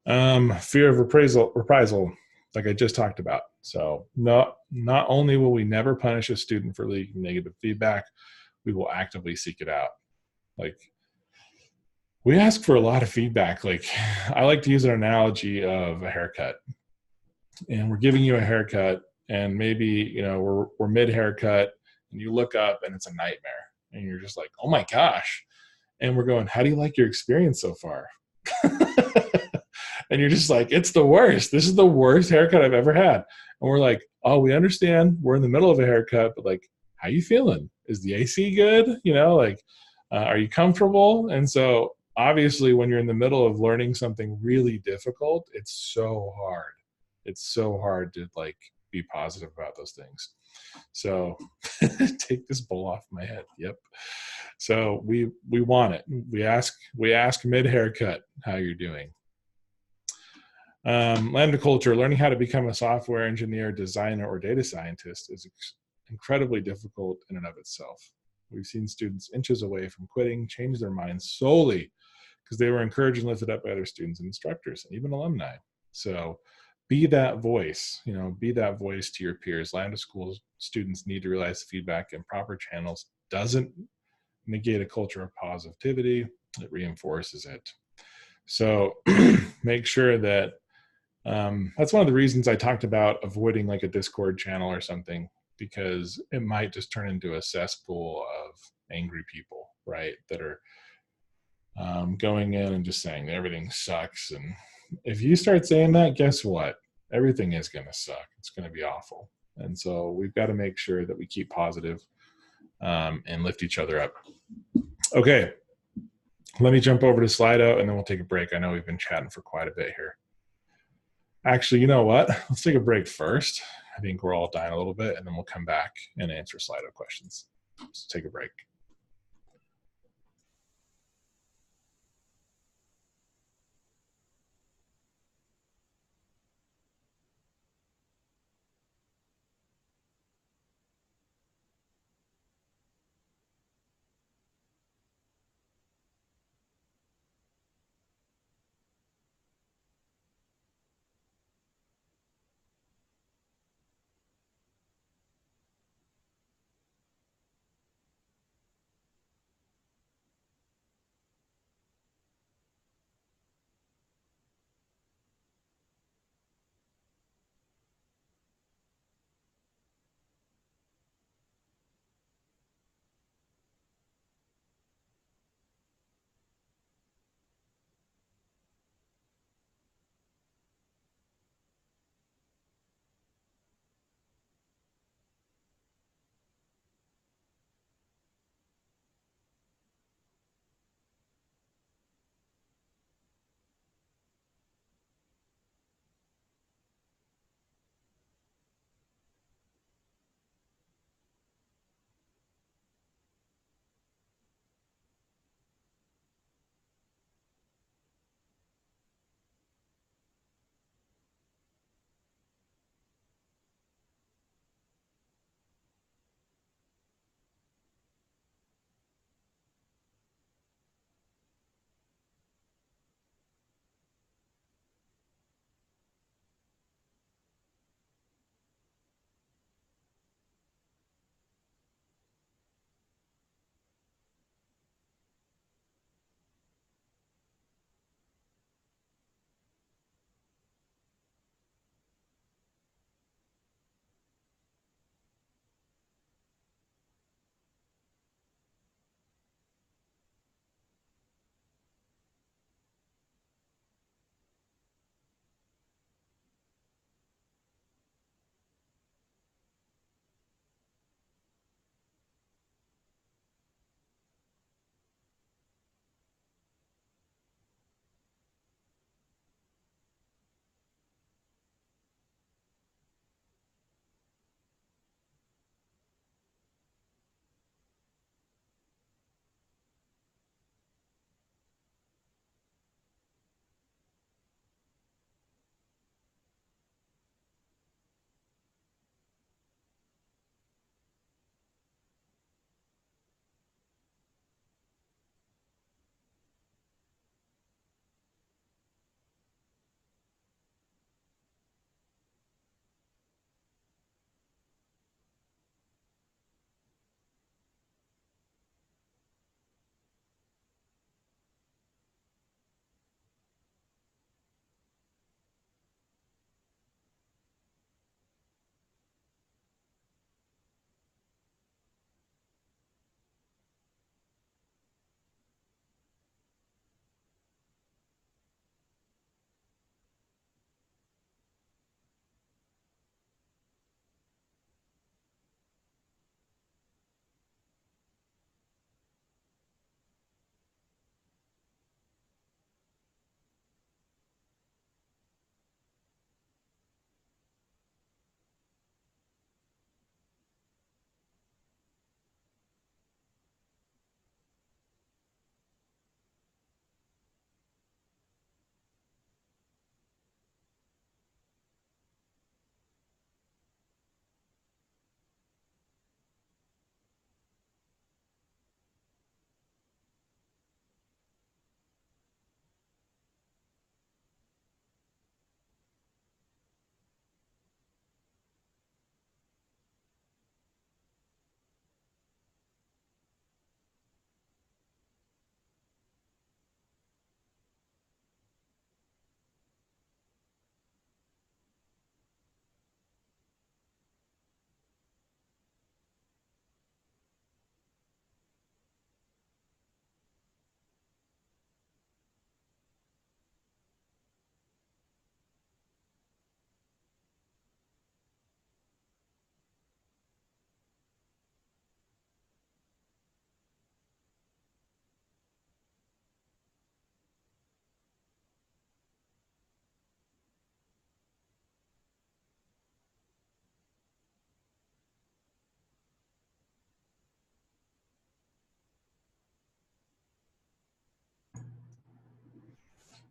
Fear of reprisal, like I just talked about. So not only will we never punish a student for leaking negative feedback, we will actively seek it out. Like, we ask for a lot of feedback. Like, I like to use an analogy of a haircut. And we're giving you a haircut, and maybe, you know, we're mid haircut, and you look up and it's a nightmare. And you're just like, oh my gosh. And we're going, how do you like your experience so far? And you're just like, it's the worst. This is the worst haircut I've ever had. And we're like, oh, we understand. We're in the middle of a haircut, but like, how you feeling? Is the AC good? You know, like, are you comfortable? And so obviously when you're in the middle of learning something really difficult, it's so hard. It's so hard to like be positive about those things. So take this bull off my head. Yep. So we want it. We ask mid haircut how you're doing. Lambda culture, learning how to become a software engineer, designer, or data scientist is incredibly difficult in and of itself. We've seen students inches away from quitting change their minds solely because they were encouraged and lifted up by other students and instructors and even alumni. So be that voice, you know, be that voice to your peers. Lambda School students need to realize feedback in proper channels doesn't negate a culture of positivity, it reinforces it. So make sure that that's one of the reasons I talked about avoiding like a Discord channel or something, because it might just turn into a cesspool of angry people, right? That are going in and just saying everything sucks. And if you start saying that, guess what? Everything is going to suck. It's going to be awful. And so we've got to make sure that we keep positive and lift each other up. Okay. Let me jump over to Slido and then we'll take a break. I know we've been chatting for quite a bit here. Actually, you know what? Let's take a break first. I think we're all dying a little bit, and then we'll come back and answer Slido questions. Let's take a break.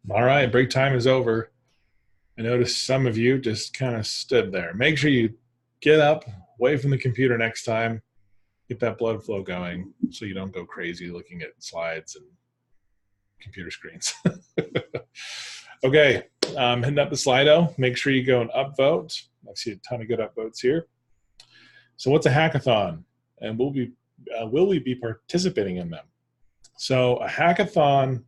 All right, break time is over. I noticed some of you just kind of stood there. Make sure you get up, away from the computer next time, get that blood flow going so you don't go crazy looking at slides and computer screens. Okay, hitting up the Slido. Make sure you go and upvote. I see a ton of good upvotes here. So what's a hackathon? And will we be participating in them? So a hackathon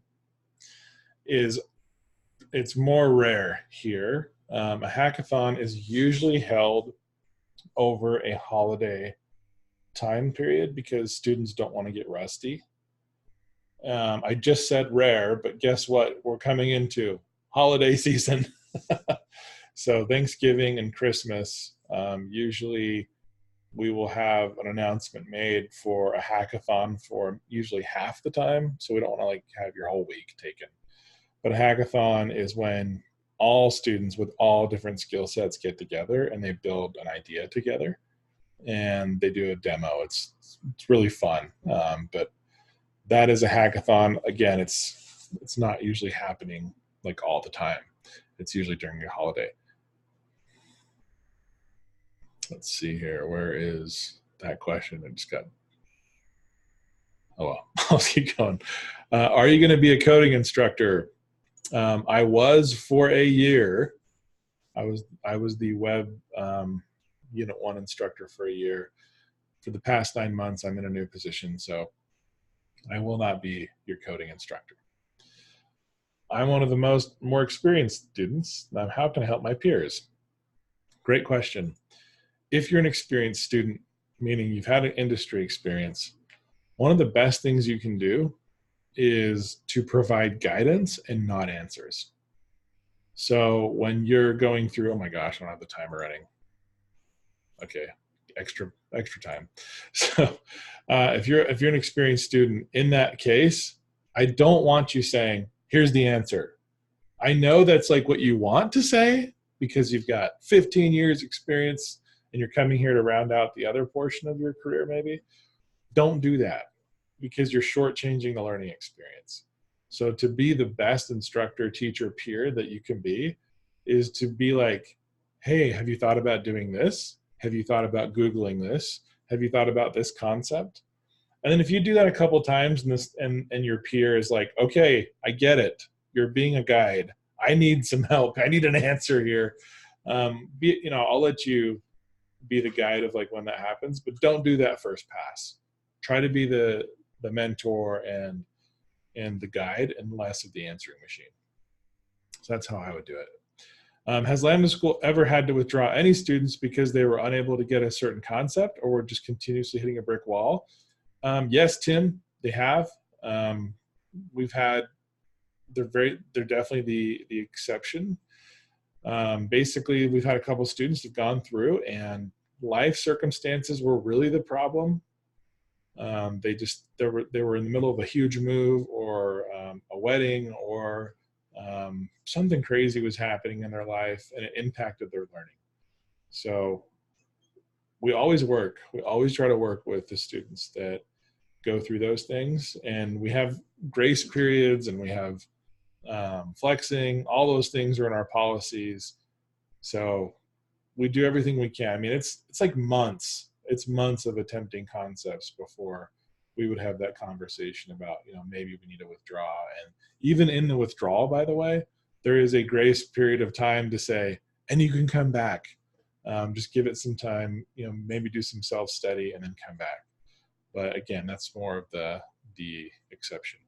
it's more rare here. A hackathon is usually held over a holiday time period because students don't want to get rusty. I just said rare, but guess what? We're coming into holiday season. So Thanksgiving and Christmas, usually we will have an announcement made for a hackathon for usually half the time. So we don't want to like have your whole week taken. But a hackathon is when all students with all different skill sets get together and they build an idea together and they do a demo. It's really fun. But that is a hackathon. Again, it's not usually happening like all the time. It's usually during your holiday. Let's see here. Where is that question? I just got, oh well, I'll keep going. Are you going to be a coding instructor? I was for a year. I was the web Unit 1 instructor for a year. For the past 9 months, I'm in a new position, so I will not be your coding instructor. I'm one of the more experienced students. Now, how can I help my peers? Great question. If you're an experienced student, meaning you've had an industry experience, one of the best things you can do is to provide guidance and not answers. So when you're going through, oh my gosh, I don't have the timer running. Okay, extra time. So if you're an experienced student, in that case, I don't want you saying, here's the answer. I know that's like what you want to say because you've got 15 years experience and you're coming here to round out the other portion of your career maybe. Don't do that because you're shortchanging the learning experience. So to be the best instructor, teacher, peer that you can be is to be like, hey, have you thought about doing this? Have you thought about Googling this? Have you thought about this concept? And then if you do that a couple of times and your peer is like, okay, I get it. You're being a guide. I need some help. I need an answer here. I'll let you be the guide of like when that happens, but don't do that first pass. Try to be the mentor and the guide and less of the answering machine. So that's how I would do it. Has Lambda School ever had to withdraw any students because they were unable to get a certain concept or were just continuously hitting a brick wall? Yes, Tim, they have. They're definitely the exception. Basically, we've had a couple of students who've gone through and life circumstances were really the problem. They were in the middle of a huge move or a wedding or something crazy was happening in their life and it impacted their learning. So we always try to work with the students that go through those things, and we have grace periods and we have flexing. All those things are in our policies. So we do everything we can. I mean, it's like months. It's months of attempting concepts before we would have that conversation about, maybe we need to withdraw. And even in the withdrawal, by the way, there is a grace period of time to say, and you can come back. Just give it some time, maybe do some self-study and then come back. But again, that's more of the exception.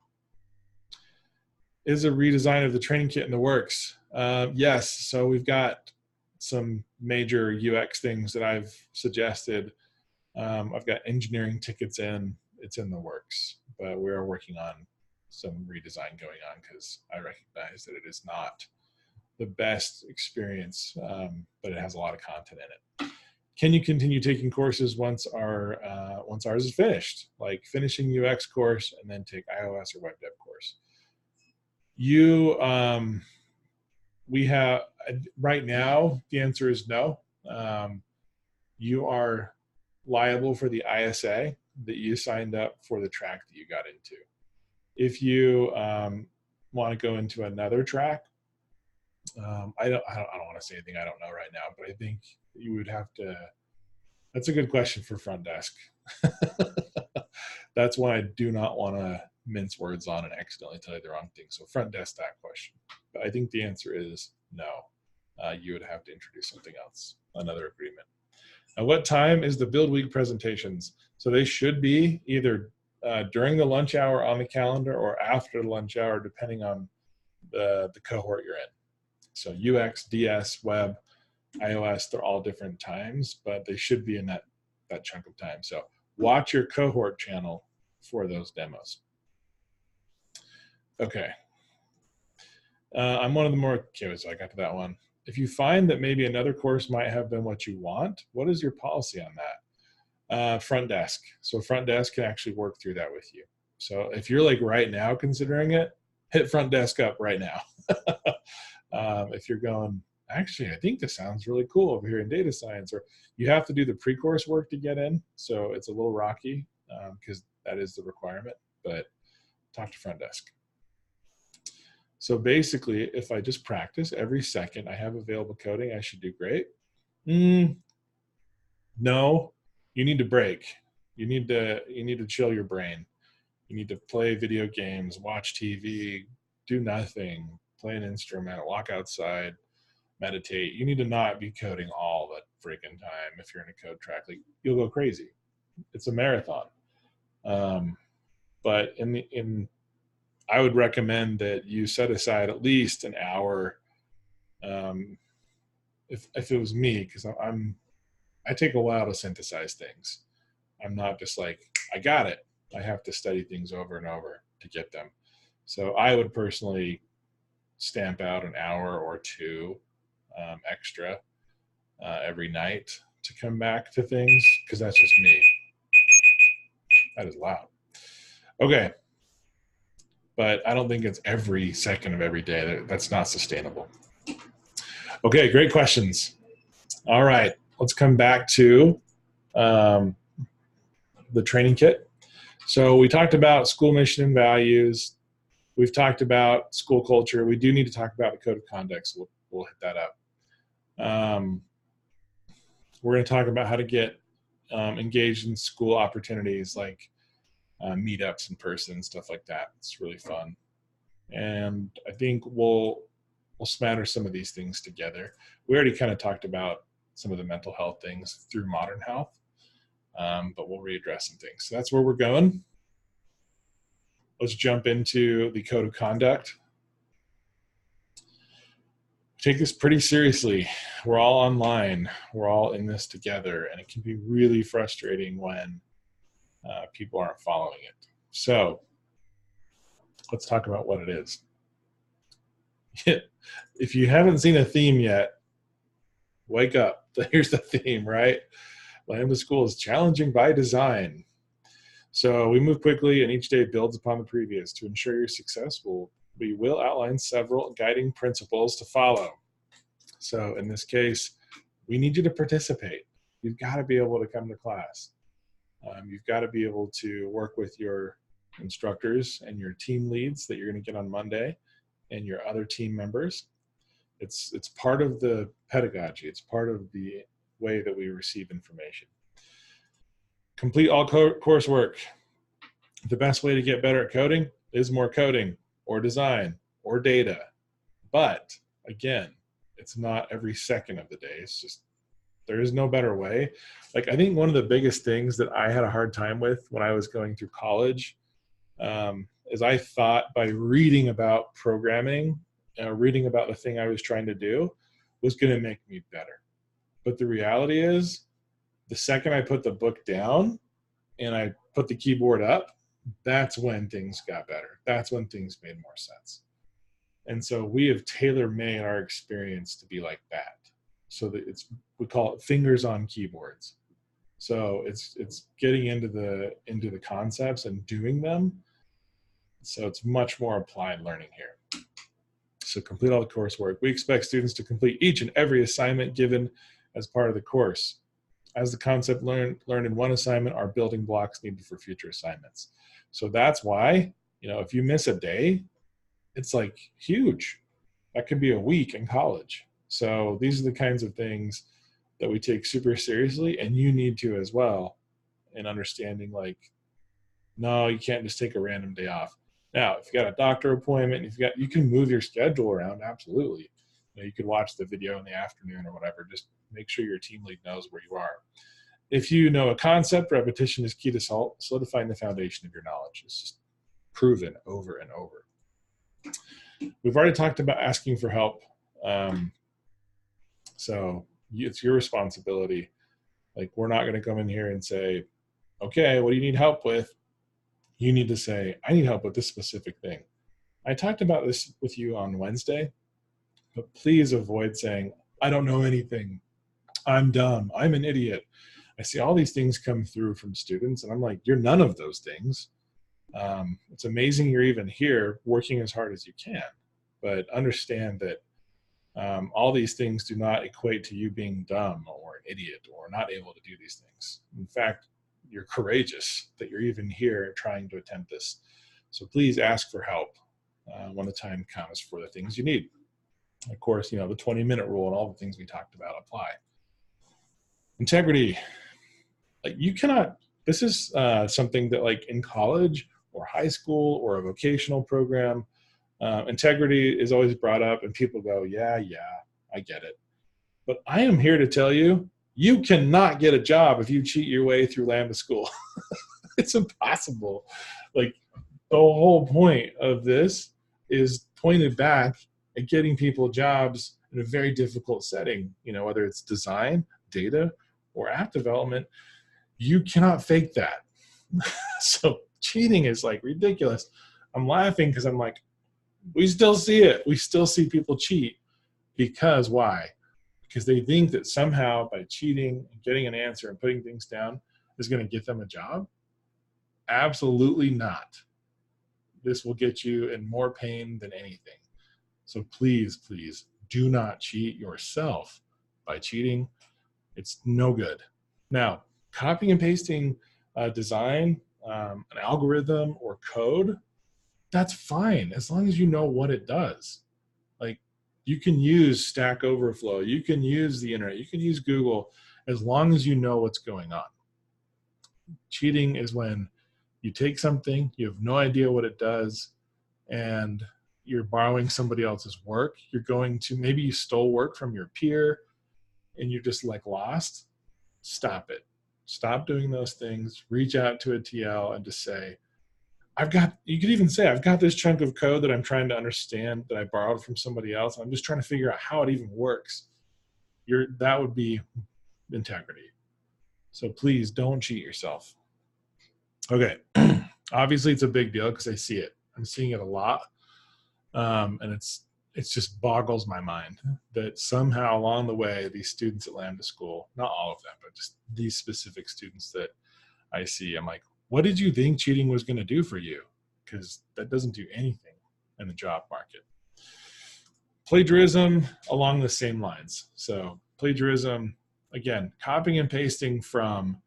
Is a redesign of the training kit in the works? Yes, so we've got some major UX things that I've suggested. I've got engineering tickets it's in the works, but we're working on some redesign going on because I recognize that it is not the best experience, but it has a lot of content in it. Can you continue taking courses once ours is finished, like finishing UX course and then take iOS or web dev course? We have right now, the answer is no. You are liable for the ISA that you signed up for the track that you got into. If you want to go into another track, I don't want to say anything I don't know right now, but I think you would have to. That's a good question for front desk. That's why I do not want to mince words on and accidentally tell you the wrong thing. So front desk that question. But I think the answer is no. You would have to introduce something else, another agreement. At what time is the build week presentations? So they should be either during the lunch hour on the calendar or after the lunch hour, depending on the cohort you're in. So UX, DS, web, iOS, they're all different times, but they should be in that chunk of time. So watch your cohort channel for those demos. Okay. I'm one of the more, okay, so I got to that one. If you find that maybe another course might have been what you want, what is your policy on that? Front desk. So front desk can actually work through that with you. So if you're like right now considering it, hit front desk up right now. If you're going, actually, I think this sounds really cool over here in data science, or you have to do the pre-course work to get in. So it's a little rocky because that is the requirement, but talk to front desk. So basically, if I just practice every second I have available coding, I should do great. No, you need to break. You need to chill your brain. You need to play video games, watch TV, do nothing, play an instrument, walk outside, meditate. You need to not be coding all the freaking time. If you're in a code track, like you'll go crazy. It's a marathon. But I would recommend that you set aside at least an hour. If it was me, because I take a while to synthesize things. I'm not just like, I got it. I have to study things over and over to get them. So I would personally stamp out an hour or two extra every night to come back to things, because that's just me. That is loud. Okay. But I don't think it's every second of every day. That's not sustainable. Okay, great questions. All right, let's come back to the training kit. So we talked about school mission and values. We've talked about school culture. We do need to talk about the code of conduct, so we'll hit that up. We're going to talk about how to get engaged in school opportunities like meetups in person, stuff like that. It's really fun. And I think we'll smatter some of these things together. We already kind of talked about some of the mental health things through modern health, but we'll readdress some things. So that's where we're going. Let's jump into the code of conduct. Take this pretty seriously. We're all online. We're all in this together, and it can be really frustrating when people aren't following it. So let's talk about what it is. If you haven't seen a theme yet, wake up. Here's the theme, right? Lambda School is challenging by design. So we move quickly, and each day builds upon the previous. To ensure you're successful, we will outline several guiding principles to follow. So in this case, we need you to participate. You've got to be able to come to class. You've got to be able to work with your instructors and your team leads that you're going to get on Monday and your other team members. It's part of the pedagogy. It's part of the way that we receive information. Complete all coursework. The best way to get better at coding is more coding or design or data. But again, it's not every second of the day. It's just, there is no better way. Like, I think one of the biggest things that I had a hard time with when I was going through college is I thought by reading about programming, reading about the thing I was trying to do was going to make me better. But the reality is, the second I put the book down and I put the keyboard up, that's when things got better. That's when things made more sense. And so we have tailor-made our experience to be like that. So that we call it fingers on keyboards. So it's getting into the concepts and doing them. So it's much more applied learning here. So complete all the coursework. We expect students to complete each and every assignment given as part of the course. As the concept learned in one assignment are building blocks needed for future assignments. So that's why, if you miss a day, it's like huge. That could be a week in college. So these are the kinds of things that we take super seriously, and you need to as well, in understanding like, no, you can't just take a random day off. Now, if you got a doctor appointment, you can move your schedule around, absolutely. You could watch the video in the afternoon or whatever. Just make sure your team lead knows where you are. If you know a concept, repetition is key to solidifying the foundation of your knowledge. It's just proven over and over. We've already talked about asking for help. So it's your responsibility. Like, we're not going to come in here and say, okay, what do you need help with? You need to say, I need help with this specific thing. I talked about this with you on Wednesday, but please avoid saying, I don't know anything. I'm dumb. I'm an idiot. I see all these things come through from students, and I'm like, you're none of those things. It's amazing you're even here working as hard as you can, but understand that all these things do not equate to you being dumb or an idiot or not able to do these things. In fact, you're courageous that you're even here trying to attempt this. So please ask for help when the time comes for the things you need. Of course, the 20-minute rule and all the things we talked about apply. Integrity. Like, you cannot, this is something that, like, in college or high school or a vocational program, integrity is always brought up and people go, yeah, I get it. But I am here to tell you, you cannot get a job if you cheat your way through Lambda school. It's impossible. Like, the whole point of this is pointed back at getting people jobs in a very difficult setting, whether it's design, data, or app development. You cannot fake that. So cheating is like ridiculous. I'm laughing because I'm like, we still see it. We still see people cheat. Because why? Because they think that somehow by cheating and getting an answer and putting things down is going to get them a job. Absolutely not. This will get you in more pain than anything. So please, please do not cheat yourself by cheating. It's no good. Now, copying and pasting design, an algorithm or code, that's fine as long as you know what it does. Like, you can use Stack Overflow, you can use the internet, you can use Google, as long as you know what's going on. Cheating is when you take something, you have no idea what it does, and you're borrowing somebody else's work. You're going to, maybe you stole work from your peer and you're just like lost. Stop it. Stop doing those things. Reach out to a TL and just say, you could even say, I've got this chunk of code that I'm trying to understand that I borrowed from somebody else. I'm just trying to figure out how it even works. That would be integrity. So please don't cheat yourself. Okay. Obviously it's a big deal because I see it. I'm seeing it a lot. And it just boggles my mind that somehow along the way, these students at Lambda School, not all of them, but just these specific students that I see, I'm like, what did you think cheating was going to do for you? Because that doesn't do anything in the job market. Plagiarism, along the same lines. So plagiarism, again, copying and pasting from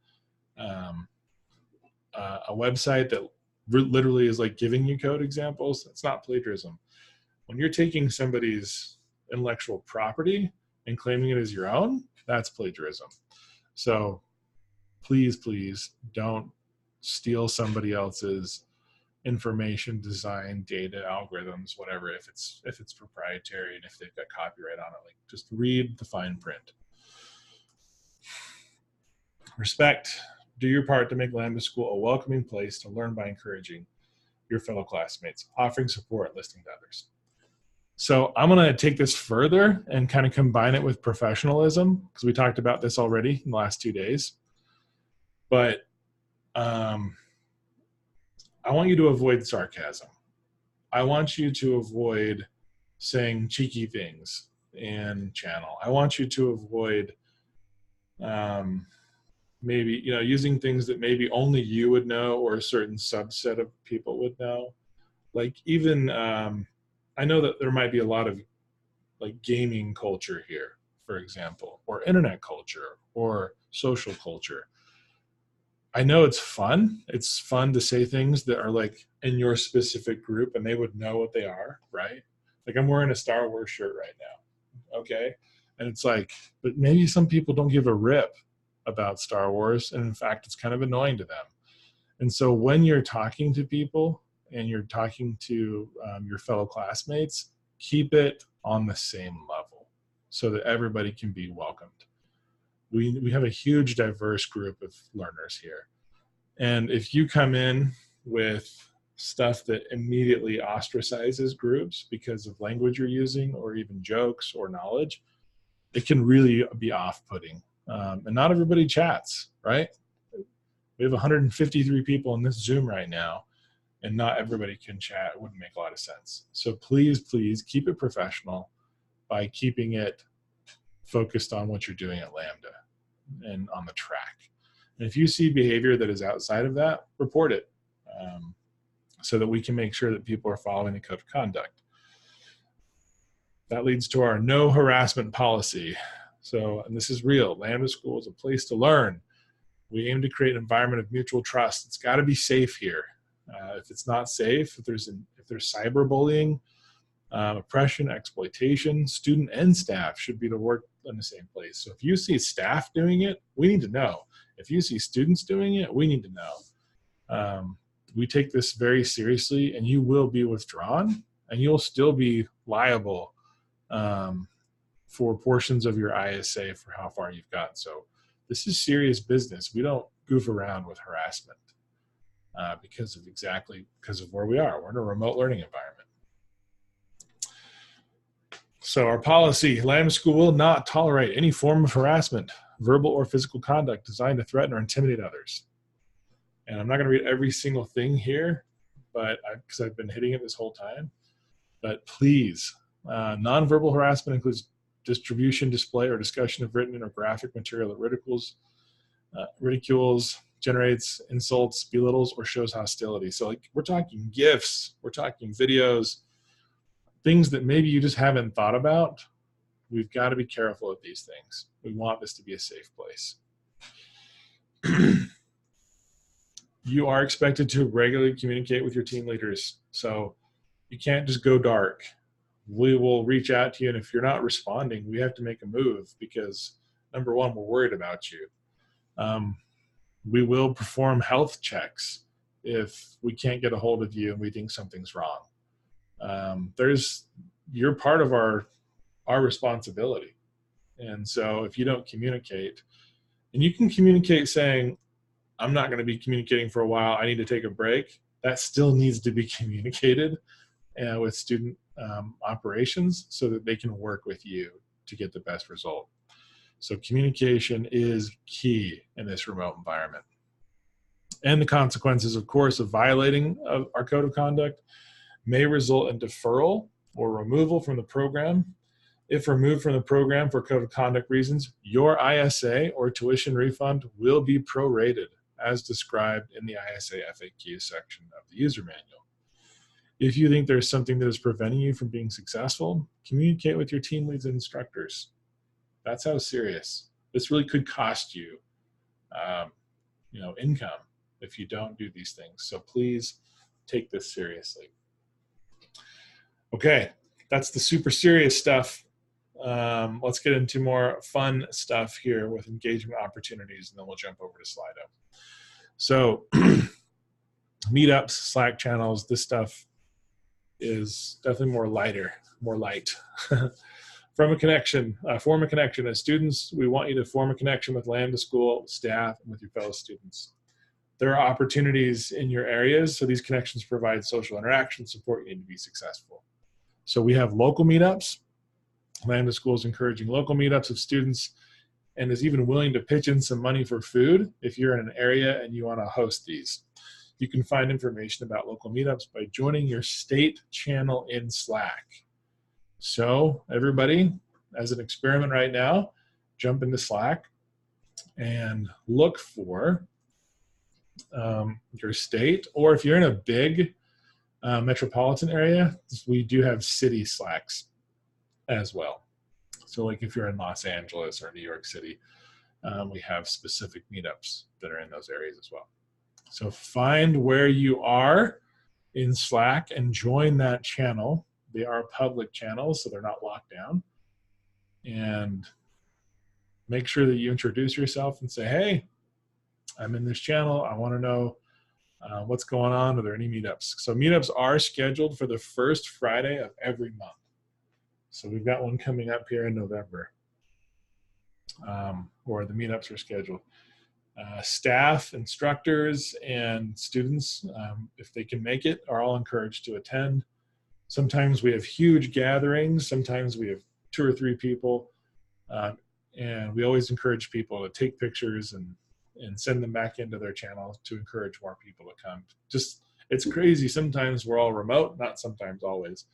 a website that literally is like giving you code examples. It's not plagiarism. When you're taking somebody's intellectual property and claiming it as your own, that's plagiarism. So please, please don't steal somebody else's information, design, data, algorithms, whatever, if it's proprietary and if they've got copyright on it. Like, just read the fine print. Respect. Do your part to make Lambda School a welcoming place to learn by encouraging your fellow classmates, offering support, listening to others. So I'm going to take this further and kind of combine it with professionalism, because we talked about this already in the last 2 days. But I want you to avoid sarcasm. I want you to avoid saying cheeky things in channel. I want you to avoid maybe, using things that maybe only you would know or a certain subset of people would know. Like, even, I know that there might be a lot of like gaming culture here, for example, or internet culture or social culture. I know it's fun. It's fun to say things that are like in your specific group and they would know what they are, right? Like I'm wearing a Star Wars shirt right now, okay? And it's like, but maybe some people don't give a rip about Star Wars, and in fact, it's kind of annoying to them. And so when you're talking to people and you're talking to your fellow classmates, keep it on the same level so that everybody can be welcomed. We have a huge diverse group of learners here. And if you come in with stuff that immediately ostracizes groups because of language you're using or even jokes or knowledge, it can really be off-putting. And not everybody chats, right? We have 153 people in this Zoom right now, and not everybody can chat. It wouldn't make a lot of sense. So please, please keep it professional by keeping it focused on what you're doing at Lambda and on the track. And if you see behavior that is outside of that, report it so that we can make sure that people are following the code of conduct. That leads to our no harassment policy. So, and this is real. Lambda School is a place to learn. We aim to create an environment of mutual trust. It's got to be safe here. If it's not safe, if there's cyberbullying, oppression, exploitation, student and staff should be to work in the same place. So if you see staff doing it, we need to know. If you see students doing it, we need to know. We take this very seriously, and you will be withdrawn, and you'll still be liable for portions of your ISA for how far you've gotten. So this is serious business. We don't goof around with harassment because of where we are. We're in a remote learning environment. So our policy, Lambda School will not tolerate any form of harassment, verbal or physical conduct designed to threaten or intimidate others. And I'm not going to read every single thing here, but because I've been hitting it this whole time. But please, nonverbal harassment includes distribution, display, or discussion of written or graphic material that ridicules, generates insults, belittles, or shows hostility. So like we're talking GIFs, we're talking videos, things that maybe you just haven't thought about. We've got to be careful of these things. We want this to be a safe place. You are expected to regularly communicate with your team leaders. So you can't just go dark. We will reach out to you, and if you're not responding, we have to make a move because, number one, we're worried about you. We will perform health checks if we can't get a hold of you and we think something's wrong. You're part of our responsibility. And so if you don't communicate, and you can communicate saying, I'm not going to be communicating for a while, I need to take a break, that still needs to be communicated with student operations so that they can work with you to get the best result. So communication is key in this remote environment. And the consequences, of course, of violating our code of conduct may result in deferral or removal from the program. If removed from the program for code of conduct reasons, your ISA or tuition refund will be prorated as described in the ISA FAQ section of the user manual. If you think there's something that is preventing you from being successful, communicate with your team leads and instructors. That's how serious. This really could cost you, income if you don't do these things. So please take this seriously. Okay, that's the super serious stuff. Let's get into more fun stuff here with engagement opportunities, and then we'll jump over to Slido. So meetups, Slack channels, this stuff is definitely more light. Form a connection. As students, we want you to form a connection with Lambda School, staff, and with your fellow students. There are opportunities in your areas, so these connections provide social interaction support you need to be successful. So we have local meetups. Lambda School is encouraging local meetups of students and is even willing to pitch in some money for food if you're in an area and you want to host these. You can find information about local meetups by joining your state channel in Slack. So everybody, as an experiment right now, jump into Slack and look for your state, or if you're in a big metropolitan area, we do have city Slacks as well. So like if you're in Los Angeles or New York City, we have specific meetups that are in those areas as well. So find where you are in Slack and join that channel. They are public channels, so they're not locked down. And make sure that you introduce yourself and say, hey, I'm in this channel. I want to know what's going on. Are there any meetups? So meetups are scheduled for the first Friday of every month. So we've got one coming up here in November, where the meetups are scheduled. Staff, instructors, and students, if they can make it, are all encouraged to attend. Sometimes we have huge gatherings. Sometimes we have 2 or 3 people. And we always encourage people to take pictures and send them back into their channel to encourage more people to come. Just, it's crazy. Sometimes we're all remote, not sometimes, always.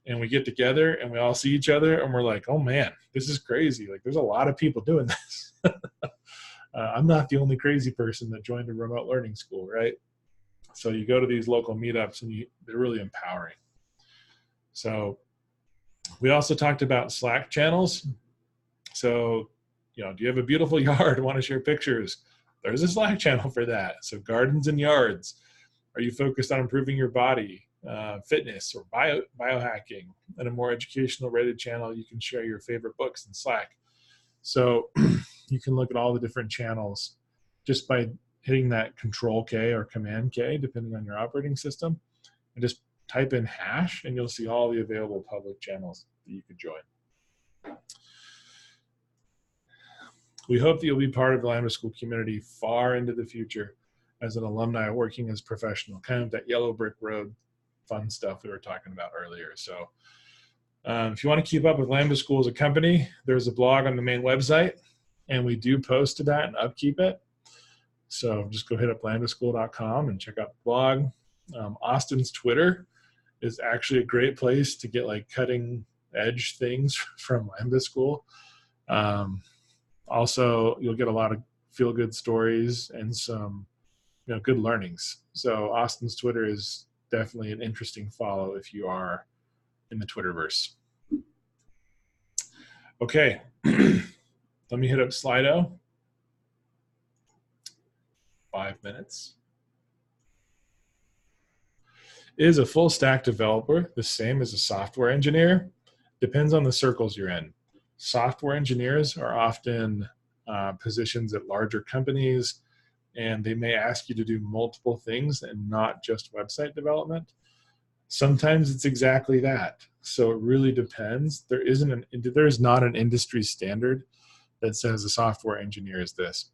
And we get together and we all see each other and we're like, oh man, this is crazy. Like, there's a lot of people doing this. I'm not the only crazy person that joined a remote learning school, right? So you go to these local meetups and they're really empowering. So we also talked about Slack channels. So, do you have a beautiful yard, want to share pictures? There's a Slack channel for that. So gardens and yards. Are you focused on improving your body, fitness, or biohacking? In a more educational rated channel, you can share your favorite books in Slack. So you can look at all the different channels just by hitting that Control K or Command K, depending on your operating system, and just type in hash, and you'll see all the available public channels that you could join. We hope that you'll be part of the Lambda School community far into the future as an alumni working as professional, kind of that yellow brick road fun stuff we were talking about earlier. So if you want to keep up with Lambda School as a company, there's a blog on the main website, and we do post to that and upkeep it. So just go hit up lambdaschool.com and check out the blog. Austin's Twitter is actually a great place to get like cutting edge things from Lambda School. Also, you'll get a lot of feel-good stories and some good learnings. So Austin's Twitter is definitely an interesting follow if you are in the Twitterverse. Okay, let me hit up Slido. 5 minutes. Is a full stack developer the same as a software engineer? Depends on the circles you're in. Software engineers are often positions at larger companies, and they may ask you to do multiple things and not just website development. Sometimes it's exactly that. So it really depends. There is not an industry standard that says a software engineer is this.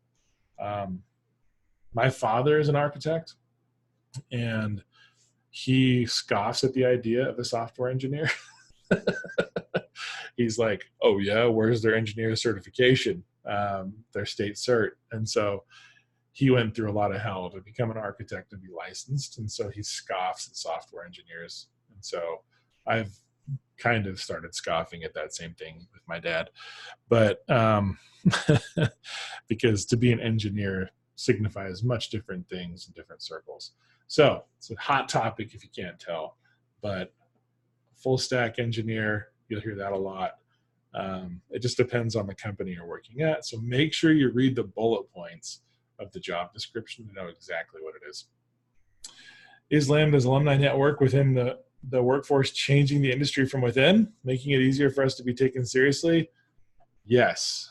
My father is an architect, and he scoffs at the idea of a software engineer. He's like, oh yeah, where's their engineer certification, their state cert? And so he went through a lot of hell to become an architect and be licensed. And so he scoffs at software engineers. And so I've kind of started scoffing at that same thing with my dad. But because to be an engineer signifies much different things in different circles. So it's a hot topic if you can't tell, but full stack engineer, you'll hear that a lot. It just depends on the company you're working at. So make sure you read the bullet points of the job description to know exactly what it is. Is Lambda's alumni network within the workforce changing the industry from within, making it easier for us to be taken seriously? Yes.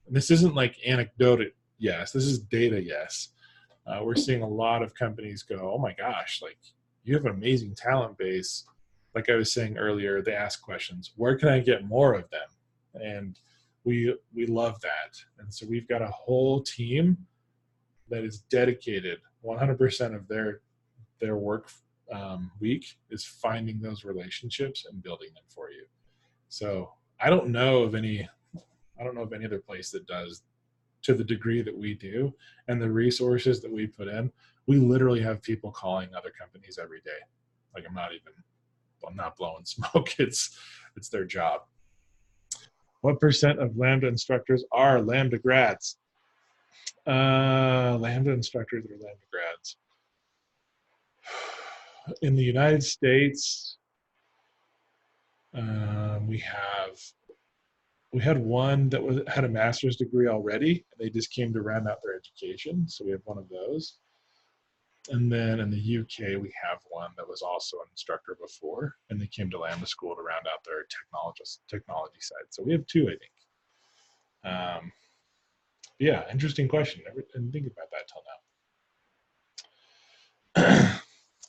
This isn't like anecdotal yes. This is data yes. We're seeing a lot of companies go, oh my gosh, like you have an amazing talent base. Like I was saying earlier, they ask questions, where can I get more of them? And we love that. And so we've got a whole team that is dedicated 100% of their work week is finding those relationships and building them for you. So I don't know of any other place that does to the degree that we do, and the resources that we put in. We literally have people calling other companies every day. Like I'm not blowing smoke. It's their job. What % of Lambda instructors are Lambda grads? Lambda instructors are Lambda grads. In the United States, we had one that had a master's degree already. They just came to round out their education. So we have one of those. And then in the UK, we have one that was also an instructor before, and they came to Lambda School to round out their technology side. So we have two, I think. Yeah, interesting question. I didn't think about that till now.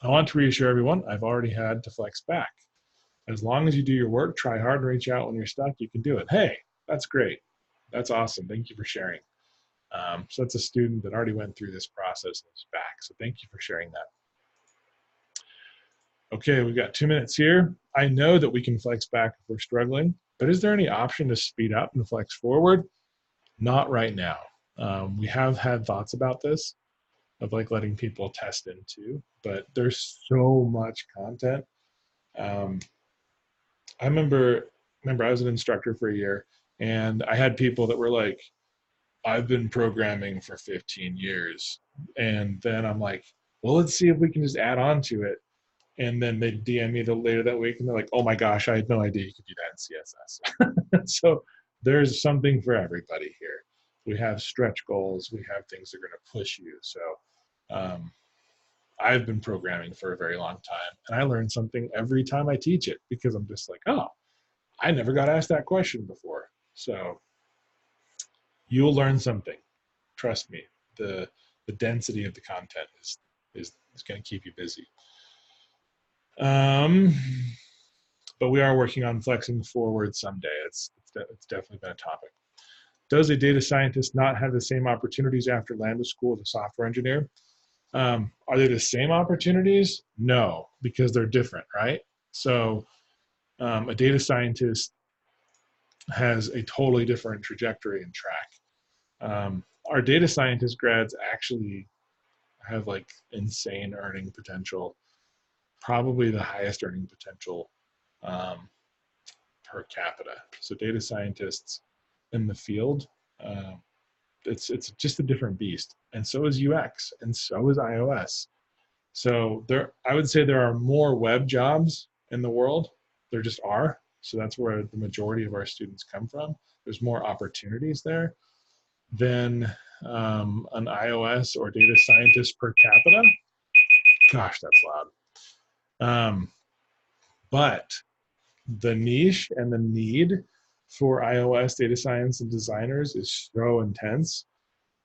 I want to reassure everyone, I've already had to flex back. As long as you do your work, try hard and reach out when you're stuck, you can do it. Hey, that's great. That's awesome. Thank you for sharing. So that's a student that already went through this process and is back. So thank you for sharing that. Okay, we've got 2 minutes here. I know that we can flex back if we're struggling, but is there any option to speed up and flex forward? Not right now. We have had thoughts about this, of like letting people test into, but there's so much content. I remember I was an instructor for a year, and I had people that were like, I've been programming for 15 years. And then I'm like, well, let's see if we can just add on to it. And then they DM me later that week, and they're like, oh my gosh, I had no idea you could do that in CSS. So there's something for everybody here. We have stretch goals. We have things that are going to push you. So I've been programming for a very long time, and I learn something every time I teach it, because I'm just like, oh, I never got asked that question before. So you'll learn something. Trust me. The density of the content is going to keep you busy. But we are working on flexing forward someday. It's definitely been a topic. Does a data scientist not have the same opportunities after Lambda School as a software engineer? Are they the same opportunities? No, because they're different, right? So a data scientist has a totally different trajectory and track. Our data scientist grads actually have like insane earning potential, probably the highest earning potential per capita. So data scientists in the field, it's just a different beast. And so is UX, and so is iOS. So I would say there are more web jobs in the world. There just are. So that's where the majority of our students come from. There's more opportunities there than an iOS or data scientist per capita. Gosh, that's loud. But the niche and the need for iOS data science and designers is so intense.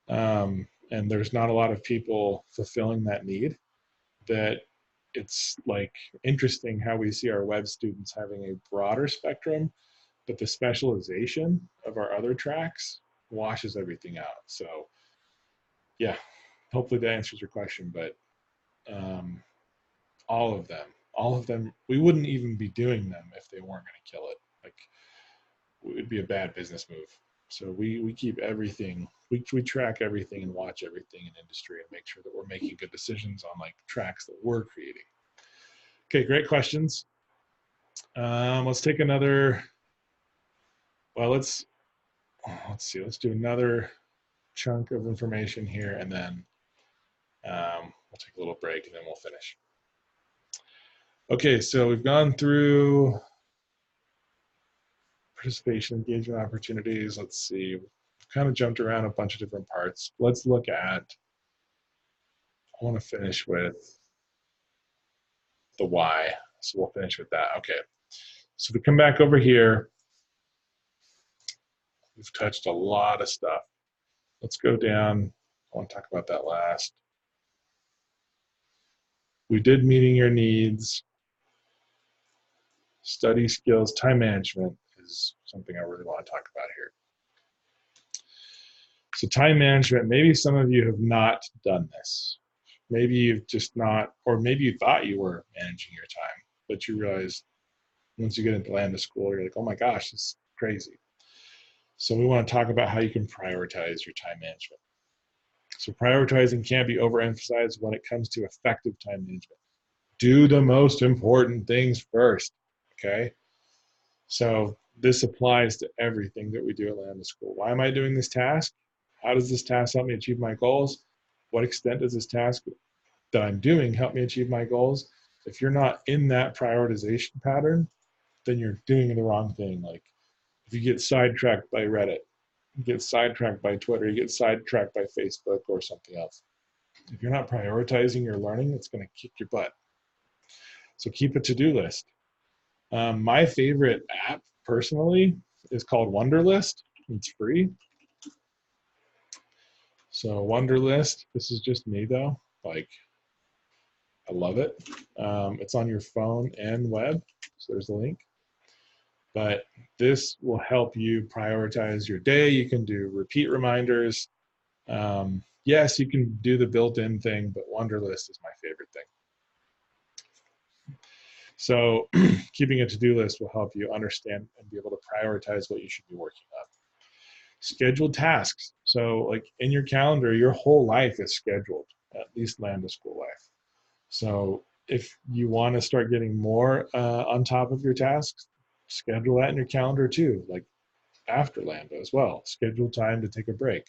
And there's not a lot of people fulfilling that need, that it's like interesting how we see our web students having a broader spectrum, but the specialization of our other tracks washes everything out. So yeah, hopefully that answers your question, but all of them, we wouldn't even be doing them if they weren't going to kill it. Like, it would be a bad business move. So we keep everything, we track everything and watch everything in industry and make sure that we're making good decisions on like tracks that we're creating. Okay, great questions. Let's take another, well, let's see, let's do another chunk of information here, and then we'll take a little break and then we'll finish. Okay, so we've gone through participation, engagement opportunities. Let's see, we've kind of jumped around a bunch of different parts. Let's look at, I want to finish with the why. So we'll finish with that. Okay, so we come back over here. We've touched a lot of stuff. Let's go down. I want to talk about that last. We did meeting your needs. Study skills, time management is something I really want to talk about here. So time management, maybe some of you have not done this. Maybe you've just not, or maybe you thought you were managing your time, but you realize once you get into Lambda School, you're like, oh my gosh, this is crazy. So we want to talk about how you can prioritize your time management. So prioritizing can't be overemphasized when it comes to effective time management. Do the most important things first, okay? So this applies to everything that we do at Lambda School. Why am I doing this task? How does this task help me achieve my goals? What extent does this task that I'm doing help me achieve my goals? If you're not in that prioritization pattern, then you're doing the wrong thing. Like if you get sidetracked by Reddit, you get sidetracked by Twitter, you get sidetracked by Facebook or something else. If you're not prioritizing your learning, it's going to kick your butt. So keep a to-do list. My favorite app personally is called Wunderlist. It's free. So Wunderlist, this is just me though. Like, I love it. It's on your phone and web. So there's a link. But this will help you prioritize your day. You can do repeat reminders. Yes, you can do the built-in thing, but Wunderlist is my favorite thing. So keeping a to-do list will help you understand and be able to prioritize what you should be working on. Scheduled tasks. So like in your calendar, your whole life is scheduled, at least Lambda school life. So if you want to start getting more on top of your tasks, schedule that in your calendar too, like after Lambda as well. Schedule time to take a break.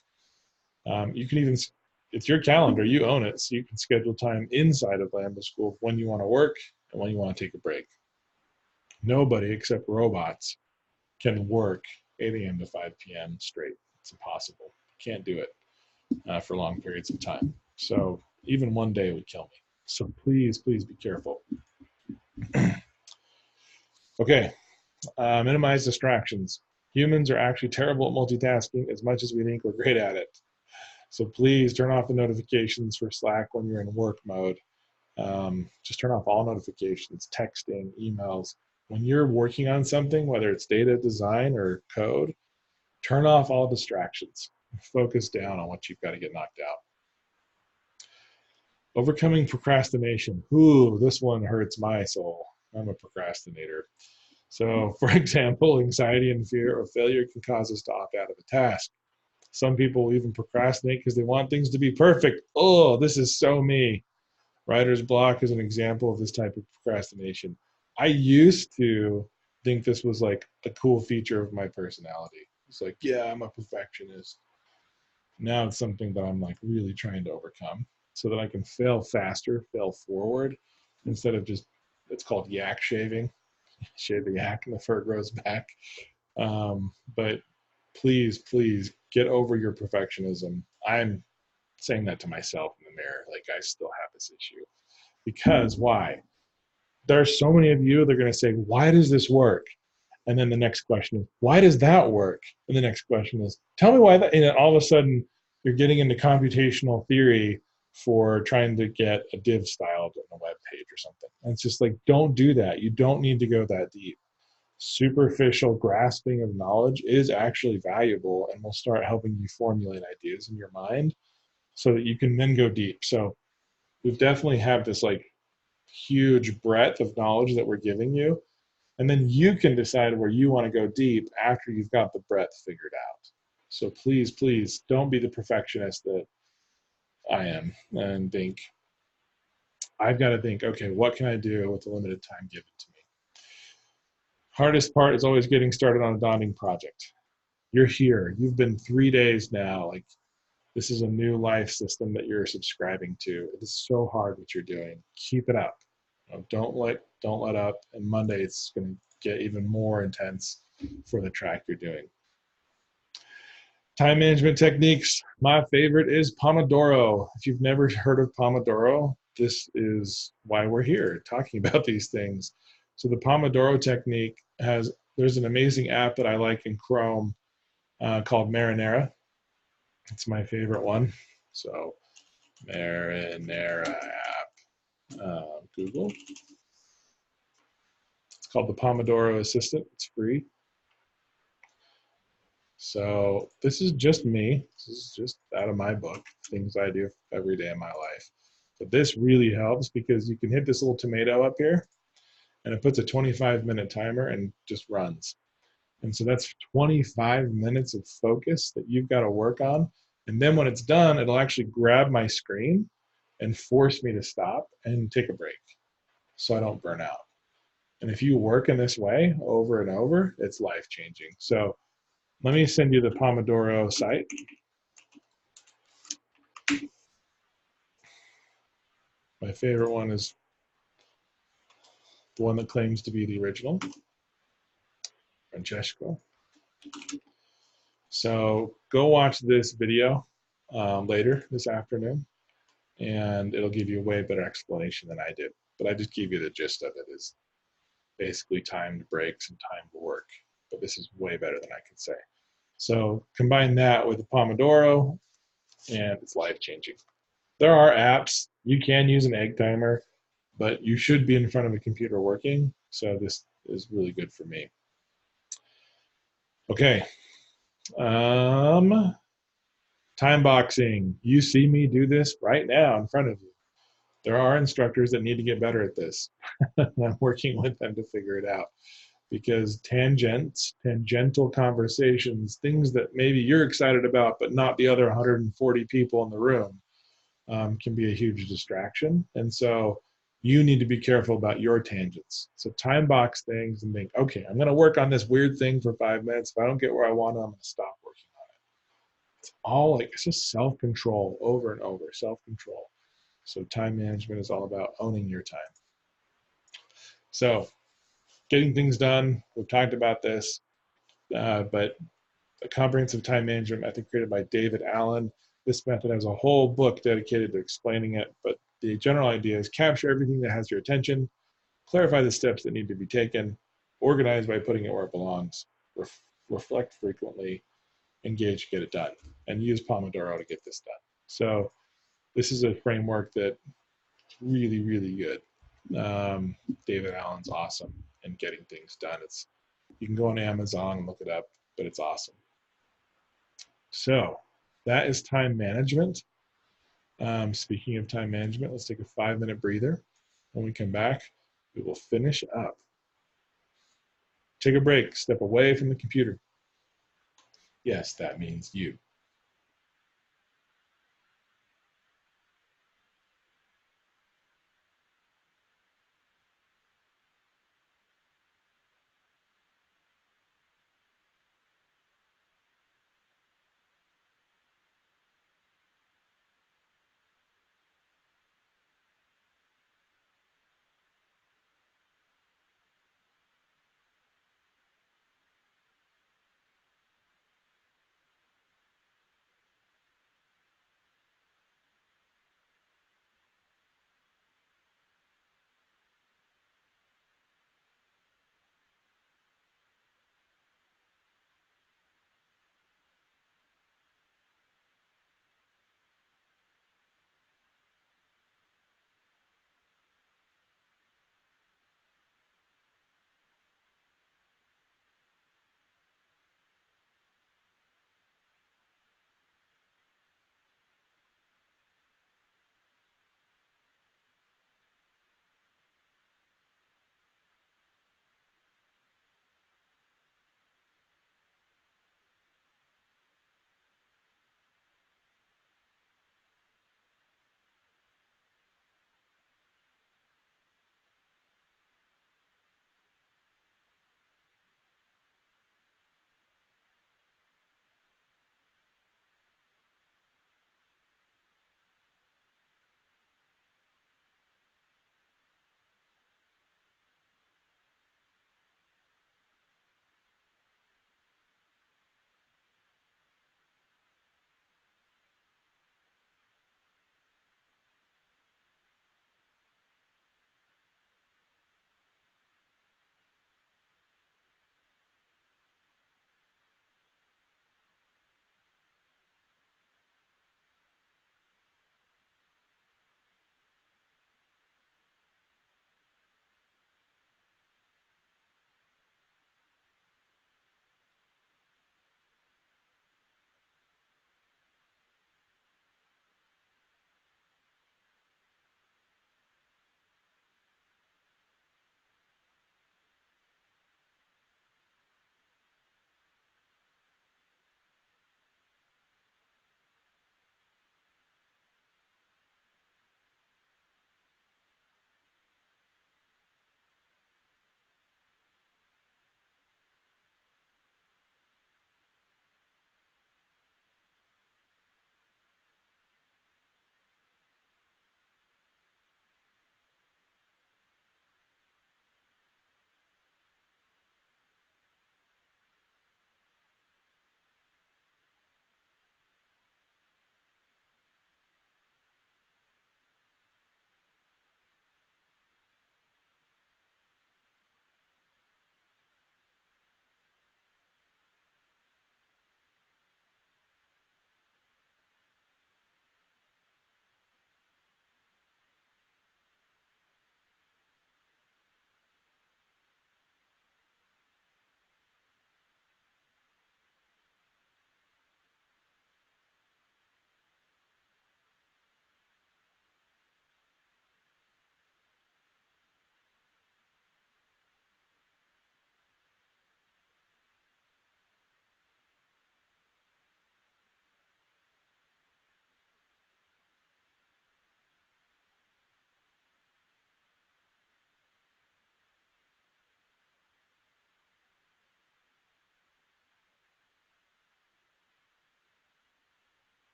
You can even, it's your calendar, you own it, so you can schedule time inside of Lambda School when you want to work and when you want to take a break. Nobody except robots can work 8 a.m. to 5 p.m. straight. It's impossible. Can't do it for long periods of time. So even one day would kill me. So please, please be careful. Okay, minimize distractions. Humans are actually terrible at multitasking as much as we think we're great at it. So please turn off the notifications for Slack when you're in work mode. Just turn off all notifications, texting, emails. When you're working on something, whether it's data design or code, turn off all distractions. Focus down on what you've got to get knocked out. Overcoming procrastination. Ooh, this one hurts my soul. I'm a procrastinator. So, for example, anxiety and fear of failure can cause us to opt out of a task. Some people will even procrastinate because they want things to be perfect. Oh, this is so me. Writer's block is an example of this type of procrastination. I used to think this was like a cool feature of my personality. It's like, yeah, I'm a perfectionist. Now it's something that I'm like really trying to overcome so that I can fail faster, fail forward, instead of just, it's called yak shaving. Shave the yak and the fur grows back. But please, please get over your perfectionism. I'm saying that to myself in the mirror, like I still have this issue. Because why? There are so many of you that are going to say, why does this work? And then the next question is, why does that work? And the next question is, tell me why that, and then all of a sudden you're getting into computational theory for trying to get a div styled on a web page or something. And it's just like, don't do that. You don't need to go that deep. Superficial grasping of knowledge is actually valuable and will start helping you formulate ideas in your mind so that you can then go deep. So we definitely have this like huge breadth of knowledge that we're giving you. And then you can decide where you want to go deep after you've got the breadth figured out. So please, please don't be the perfectionist that I am and think, I've got to think, okay, what can I do with the limited time given to me? Hardest part is always getting started on a daunting project. You're here. You've been 3 days now. Like, this is a new life system that you're subscribing to. It is so hard what you're doing. Keep it up. Don't let up. And Monday it's going to get even more intense for the track you're doing. Time management techniques. My favorite is Pomodoro. If you've never heard of Pomodoro, this is why we're here talking about these things. So the Pomodoro technique there's an amazing app that I like in Chrome called Marinara. It's my favorite one. So Marinara app, Google. It's called the Pomodoro Assistant. It's free. So this is just me. This is just out of my book, things I do every day in my life. But this really helps because you can hit this little tomato up here and it puts a 25-minute timer and just runs. And so that's 25 minutes of focus that you've got to work on. And then when it's done, it'll actually grab my screen and force me to stop and take a break so I don't burn out. And if you work in this way over and over, it's life-changing. So let me send you the Pomodoro site. My favorite one is the one that claims to be the original, Francesco. So go watch this video later this afternoon. and it'll give you a way better explanation than I did. But I just gave you the gist of it, is basically timed breaks and timed work. But this is way better than I could say. So combine that with the Pomodoro, and it's life-changing. There are apps. You can use an egg timer, but you should be in front of a computer working. So this is really good for me. Okay. Time boxing. You see me do this right now in front of you. There are instructors that need to get better at this. I'm working with them to figure it out, because tangential conversations, things that maybe you're excited about but not the other 140 people in the room, can be a huge distraction. And so you need to be careful about your tangents. So time box things and think, okay, I'm going to work on this weird thing for 5 minutes. If I don't get where I want to, I'm going to stop working on it. It's all like, it's just self-control over and over, self-control. So time management is all about owning your time. So getting things done, we've talked about this, but a comprehensive time management method created by David Allen. This method has a whole book dedicated to explaining it, but the general idea is capture everything that has your attention, clarify the steps that need to be taken, organize by putting it where it belongs, reflect frequently, engage, get it done, and use Pomodoro to get this done. So this is a framework that's really, really good. David Allen's awesome in getting things done. You can go on Amazon and look it up, but it's awesome. So that is time management. Speaking of time management, let's take a 5-minute breather. When we come back, we will finish up. Take a break, step away from the computer. Yes, that means you.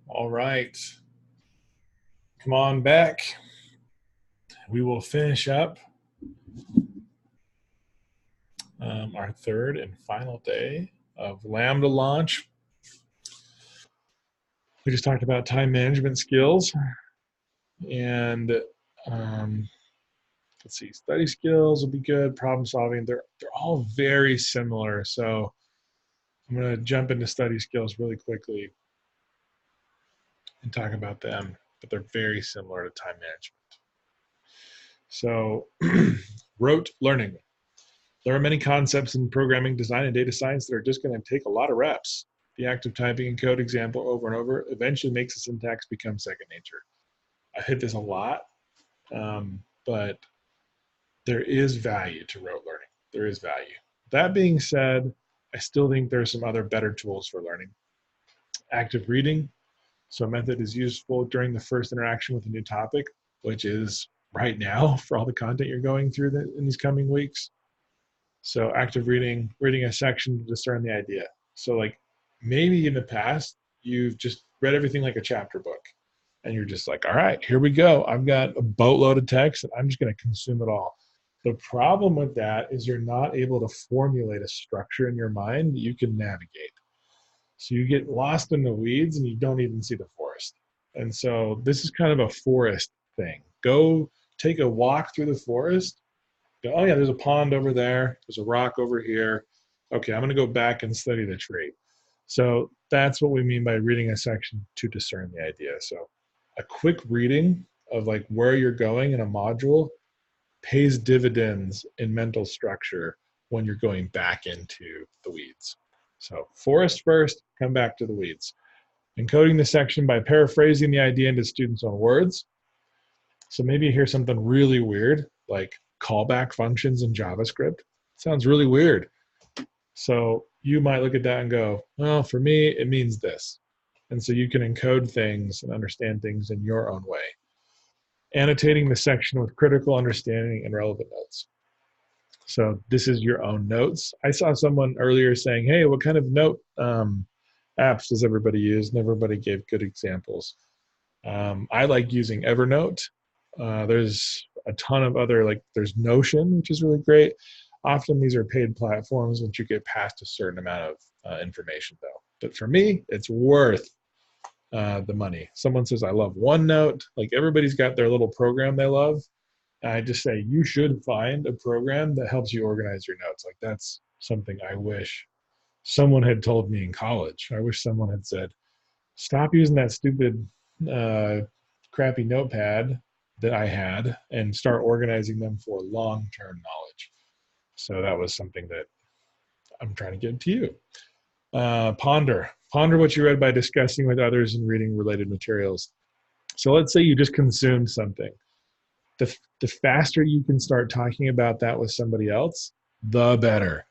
All right. Come on back. We will finish up our third and final day of Lambda launch. We just talked about time management skills, and let's see, study skills will be good. Problem solving, they're all very similar. So I'm going to jump into study skills really quickly and talk about them, but they're very similar to time management. So rote learning. There are many concepts in programming, design, and data science that are just going to take a lot of reps. The act of typing in code example over and over eventually makes the syntax become second nature. I hit this a lot, but there is value to rote learning. There is value. That being said, I still think there are some other better tools for learning. Active reading. So a method is useful during the first interaction with a new topic, which is right now for all the content you're going through in these coming weeks. So active reading, reading a section to discern the idea. So like maybe in the past, you've just read everything like a chapter book and you're just like, all right, here we go. I've got a boatload of text and I'm just going to consume it all. The problem with that is you're not able to formulate a structure in your mind that you can navigate. So you get lost in the weeds and you don't even see the forest. And so this is kind of a forest thing. Go take a walk through the forest. Go, oh yeah, there's a pond over there. There's a rock over here. Okay, I'm going to go back and study the tree. So that's what we mean by reading a section to discern the idea. So a quick reading of like where you're going in a module pays dividends in mental structure when you're going back into the weeds. So forest first, come back to the weeds. Encoding the section by paraphrasing the idea into students' own words. So maybe you hear something really weird, like callback functions in JavaScript. Sounds really weird. So you might look at that and go, well, for me, it means this. And so you can encode things and understand things in your own way. Annotating the section with critical understanding and relevant notes. So this is your own notes. I saw someone earlier saying, hey, what kind of note apps does everybody use? And everybody gave good examples. I like using Evernote. There's a ton of other, like there's Notion, which is really great. Often these are paid platforms once you get past a certain amount of information though. But for me, it's worth the money. Someone says, I love OneNote. Like everybody's got their little program they love. I just say you should find a program that helps you organize your notes. Like that's something I wish someone had told me in college. I wish someone had said, stop using that stupid crappy notepad that I had and start organizing them for long-term knowledge. So that was something that I'm trying to give to you. Ponder what you read by discussing with others and reading related materials. So let's say you just consumed something. The faster you can start talking about that with somebody else, the better.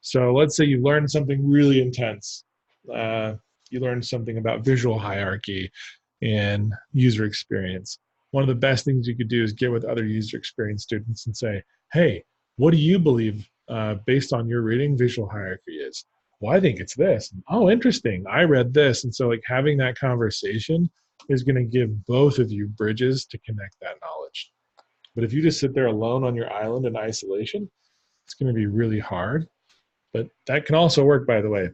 So let's say you learned something really intense. You learned something about visual hierarchy and user experience. One of the best things you could do is get with other user experience students and say, hey, what do you believe based on your reading visual hierarchy is? Well, I think it's this. Oh, interesting. I read this. And so like having that conversation is going to give both of you bridges to connect that knowledge. But if you just sit there alone on your island in isolation, it's going to be really hard. But that can also work, by the way,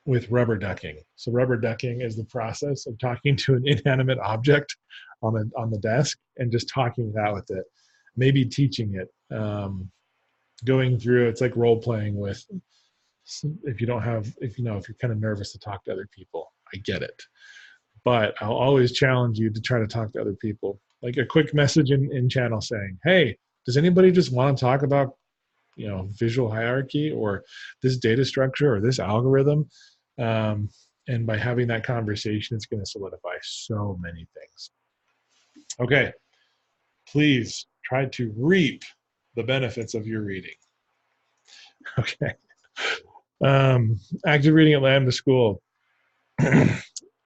with rubber ducking. So rubber ducking is the process of talking to an inanimate object on the desk and just talking it out with it, maybe teaching it, going through. It's like role playing with. If you're kind of nervous to talk to other people, I get it. But I'll always challenge you to try to talk to other people. Like a quick message in channel saying, hey, does anybody just want to talk about, visual hierarchy or this data structure or this algorithm? And by having that conversation, it's going to solidify so many things. Okay, please try to reap the benefits of your reading. Okay. Active reading at Lambda School.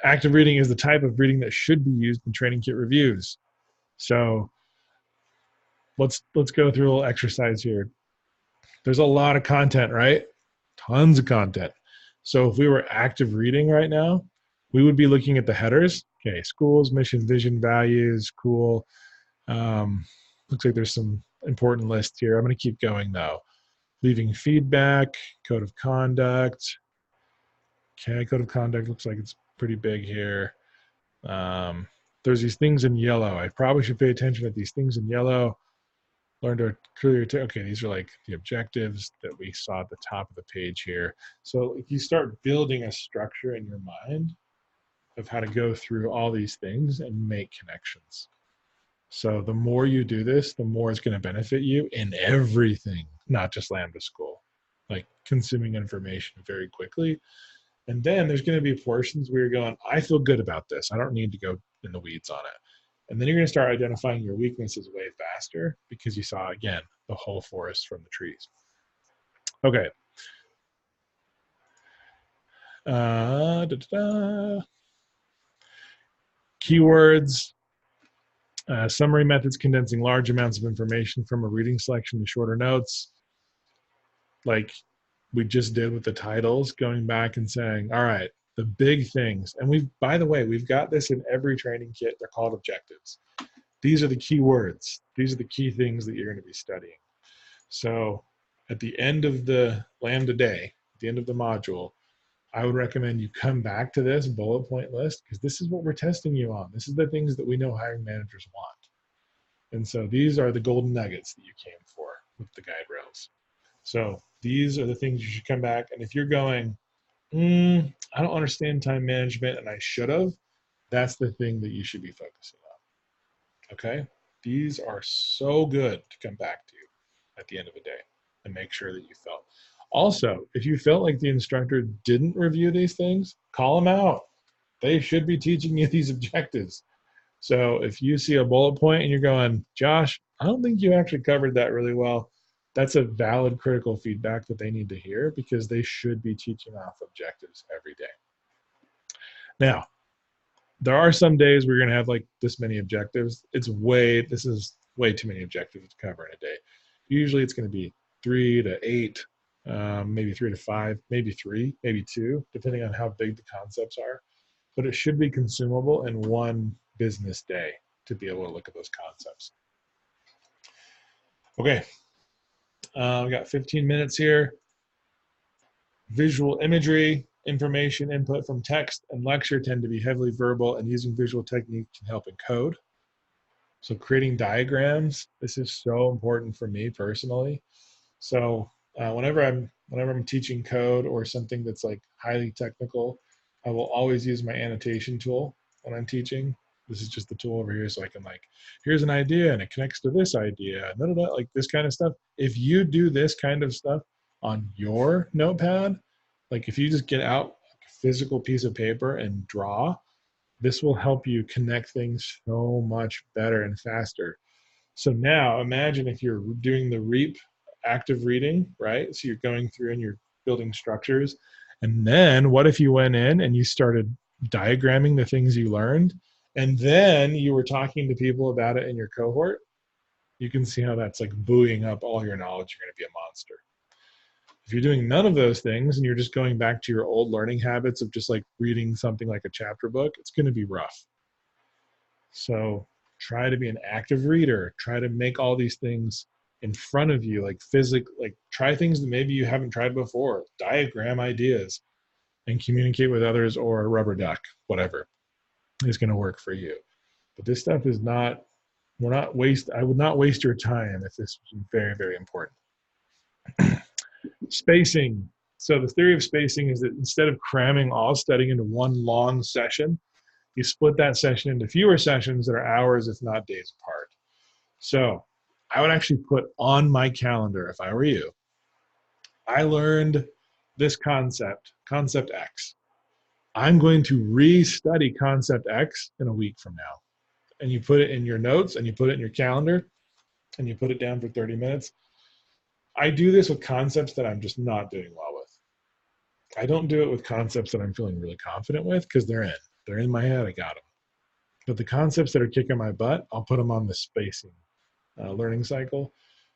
Active reading is the type of reading that should be used in training kit reviews. So let's go through a little exercise here. There's a lot of content, right? Tons of content. So if we were active reading right now, we would be looking at the headers. Okay, schools, mission, vision, values, cool. Looks like there's some important lists here. I'm going to keep going though. Leaving feedback, code of conduct. Okay, code of conduct looks like it's pretty big here. There's these things in yellow. I probably should pay attention to these things in yellow. Learn to clear okay, these are like the objectives that we saw at the top of the page here. So if you start building a structure in your mind of how to go through all these things and make connections. So the more you do this, the more it's going to benefit you in everything, not just Lambda School, like consuming information very quickly. And then there's going to be portions where you're going, I feel good about this. I don't need to go in the weeds on it. And then you're going to start identifying your weaknesses way faster because you saw, again, the whole forest from the trees. Okay. Keywords. Summary methods, condensing large amounts of information from a reading selection to shorter notes, like we just did with the titles, going back and saying, all right, the big things. And by the way, we've got this in every training kit. They're called objectives. These are the key words. These are the key things that you're going to be studying. So at the end of the Lambda day, at the end of the module, I would recommend you come back to this bullet point list because this is what we're testing you on. This is the things that we know hiring managers want. And so these are the golden nuggets that you came for with the guide rails. So these are the things you should come back. And if you're going, I don't understand time management and I should have, that's the thing that you should be focusing on. Okay? These are so good to come back to at the end of the day and make sure that you felt. Also, if you felt like the instructor didn't review these things, call them out. They should be teaching you these objectives. So if you see a bullet point and you're going, Josh, I don't think you actually covered that really well, that's a valid critical feedback that they need to hear because they should be teaching off objectives every day. Now, there are some days we're going to have like this many objectives. This is way too many objectives to cover in a day. Usually it's going to be 3 to 8, maybe 3 to 5, maybe 3, maybe 2, depending on how big the concepts are. But it should be consumable in one business day to be able to look at those concepts. Okay, we got 15 minutes here. Visual imagery, information input from text and lecture tend to be heavily verbal, and using visual technique can help encode. So creating diagrams, this is so important for me personally. So whenever I'm teaching code or something that's like highly technical, I will always use my annotation tool when I'm teaching. This is just the tool over here, so I can like, here's an idea and it connects to this idea, like this kind of stuff. If you do this kind of stuff on your notepad, like if you just get out a physical piece of paper and draw, this will help you connect things so much better and faster. So now imagine if you're doing the REAP active reading, right? So you're going through and you're building structures. And then what if you went in and you started diagramming the things you learned, and then you were talking to people about it in your cohort? You can see how that's like buoying up all your knowledge. You're going to be a monster. If you're doing none of those things and you're just going back to your old learning habits of just like reading something like a chapter book, it's going to be rough. So try to be an active reader. Try to make all these things in front of you, like try things that maybe you haven't tried before. Diagram ideas and communicate with others, or a rubber duck, whatever is going to work for you. But this stuff is not, I would not waste your time if this was very, very important. Spacing. So the theory of spacing is that instead of cramming all studying into one long session, you split that session into fewer sessions that are hours, if not days apart. So I would actually put on my calendar, if I were you, I learned this concept X. I'm going to re-study concept X in a week from now. And you put it in your notes and you put it in your calendar and you put it down for 30 minutes. I do this with concepts that I'm just not doing well with. I don't do it with concepts that I'm feeling really confident with because they're in my head, I got them. But the concepts that are kicking my butt, I'll put them on the spacing learning cycle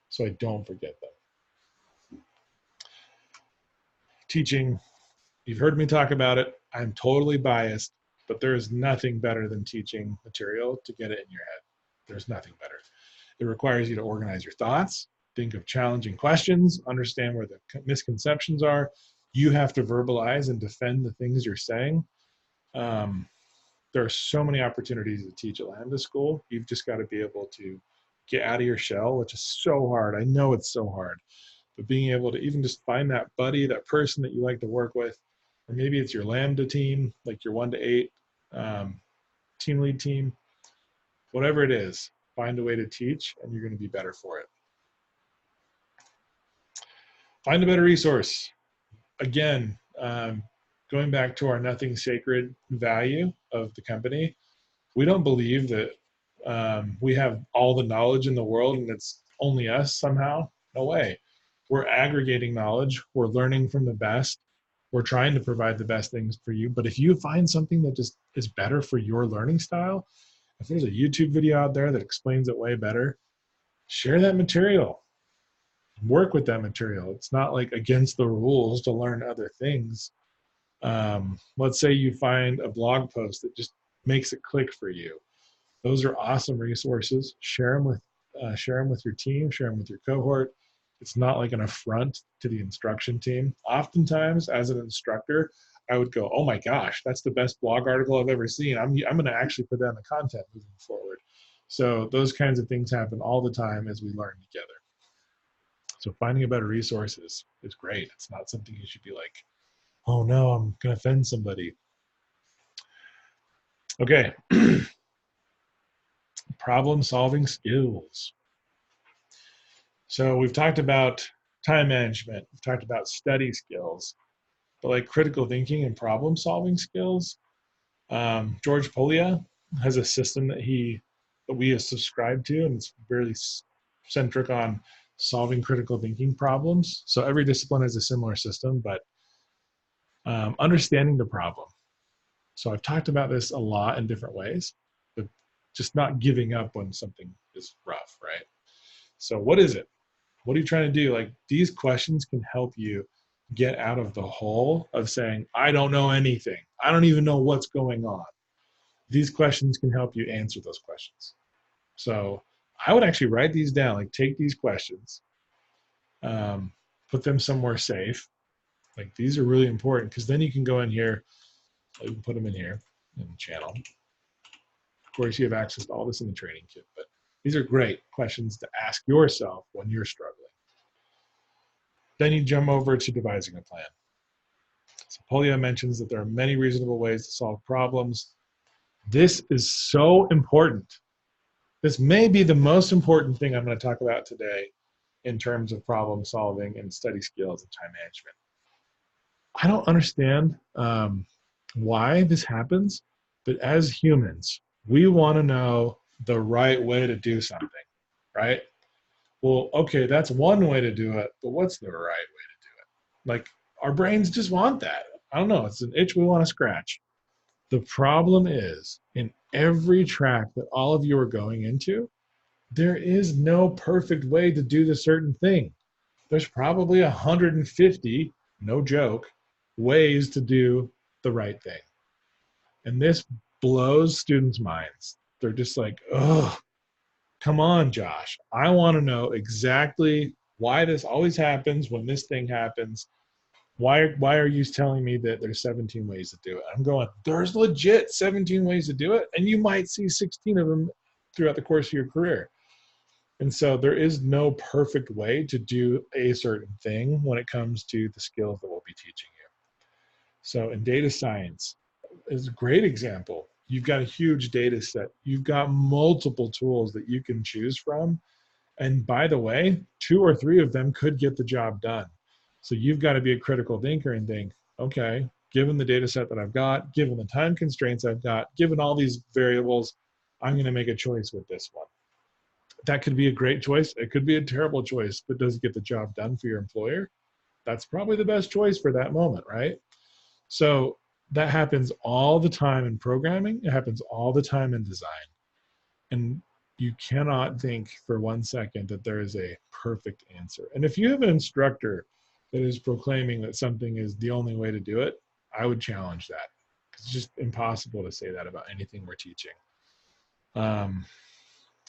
so I don't forget them. Teaching, you've heard me talk about it. I'm totally biased. but there is nothing better than teaching material to get it in your head. There's nothing better. It requires you to organize your thoughts, think of challenging questions, understand where the misconceptions are. You have to verbalize and defend the things you're saying. There are so many opportunities to teach at Lambda School. You've just got to be able to get out of your shell, which is so hard. I know it's so hard, but being able to even just find that buddy, that person that you like to work with, or maybe it's your Lambda team, like your 1 to 8 team lead team, whatever it is, find a way to teach and you're going to be better for it. Find a better resource. Again, going back to our nothing sacred value of the company, we don't believe that we have all the knowledge in the world and it's only us somehow. No way. We're aggregating knowledge. We're learning from the best. We're trying to provide the best things for you. But if you find something that just is better for your learning style, if there's a YouTube video out there that explains it way better, share that material. Work with that material. It's not like against the rules to learn other things. Let's say you find a blog post that just makes it click for you. Those are awesome resources. Share them with your team, share them with your cohort. It's not like an affront to the instruction team. Oftentimes, as an instructor, I would go, oh my gosh, that's the best blog article I've ever seen. I'm going to actually put that in the content moving forward. So those kinds of things happen all the time as we learn together. So finding a better resource is great. It's not something you should be like, oh no, I'm going to offend somebody. Okay. Problem-solving skills. So we've talked about time management. We've talked about study skills. But like critical thinking and problem-solving skills, George Polya has a system that we have subscribed to, and it's really centric on solving critical thinking problems. So every discipline has a similar system, but understanding the problem. So I've talked about this a lot in different ways, but just not giving up when something is rough, right? So what is it? What are you trying to do? Like, these questions can help you get out of the hole of saying, I don't know anything. I don't even know what's going on. These questions can help you answer those questions. So I would actually write these down, like take these questions, put them somewhere safe. Like, these are really important because then you can go in here, you can put them in here in the channel. Of course, you have access to all this in the training kit, but these are great questions to ask yourself when you're struggling. Then you jump over to devising a plan. So Polya mentions that there are many reasonable ways to solve problems. This is so important. This may be the most important thing I'm going to talk about today in terms of problem solving and study skills and time management. I don't understand why this happens, but as humans, we want to know the right way to do something, right? Well, okay, that's one way to do it, but what's the right way to do it? Like, our brains just want that. I don't know, it's an itch we want to scratch. The problem is, in every track that all of you are going into, there is no perfect way to do the certain thing. There's probably 150, no joke, ways to do the right thing. And this blows students' minds. They're just like, oh, come on, Josh. I want to know exactly why this always happens when this thing happens. Why are you telling me that there's 17 ways to do it? I'm going, there's legit 17 ways to do it, and you might see 16 of them throughout the course of your career. And so there is no perfect way to do a certain thing when it comes to the skills that we'll be teaching you. So in data science is a great example. You've got a huge data set. You've got multiple tools that you can choose from. And by the way, 2 or 3 of them could get the job done. So you've got to be a critical thinker and think, okay, given the data set that I've got, given the time constraints I've got, given all these variables, I'm going to make a choice with this one. That could be a great choice. It could be a terrible choice, but does it get the job done for your employer? That's probably the best choice for that moment, right? So that happens all the time in programming. It happens all the time in design. And you cannot think for 1 second that there is a perfect answer. And if you have an instructor that is proclaiming that something is the only way to do it, I would challenge that. It's just impossible to say that about anything we're teaching,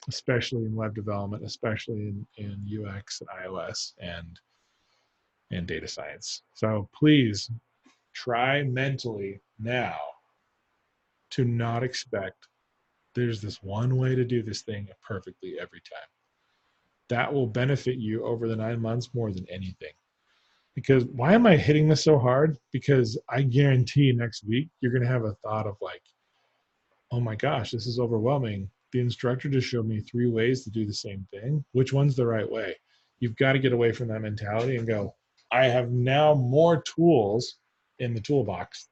especially in web development, especially in UX and iOS and data science. So please try mentally now to not expect there's this one way to do this thing perfectly every time. That will benefit you over the 9 months more than anything. Because why am I hitting this so hard? Because I guarantee next week you're going to have a thought of like, oh my gosh, this is overwhelming. The instructor just showed me 3 ways to do the same thing. Which one's the right way? You've got to get away from that mentality and go, I have now more tools in the toolbox.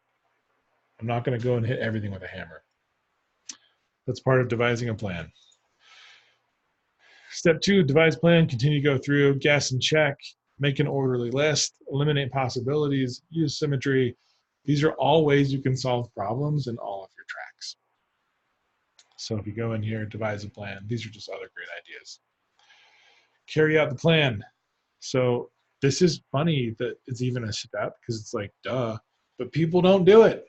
I'm not going to go and hit everything with a hammer. That's part of devising a plan. Step 2, devise plan, continue to go through, guess and check, make an orderly list, eliminate possibilities, use symmetry. These are all ways you can solve problems in all of your tracks. So if you go in here, devise a plan, these are just other great ideas. Carry out the plan. So this is funny that it's even a step because it's like, duh, but people don't do it.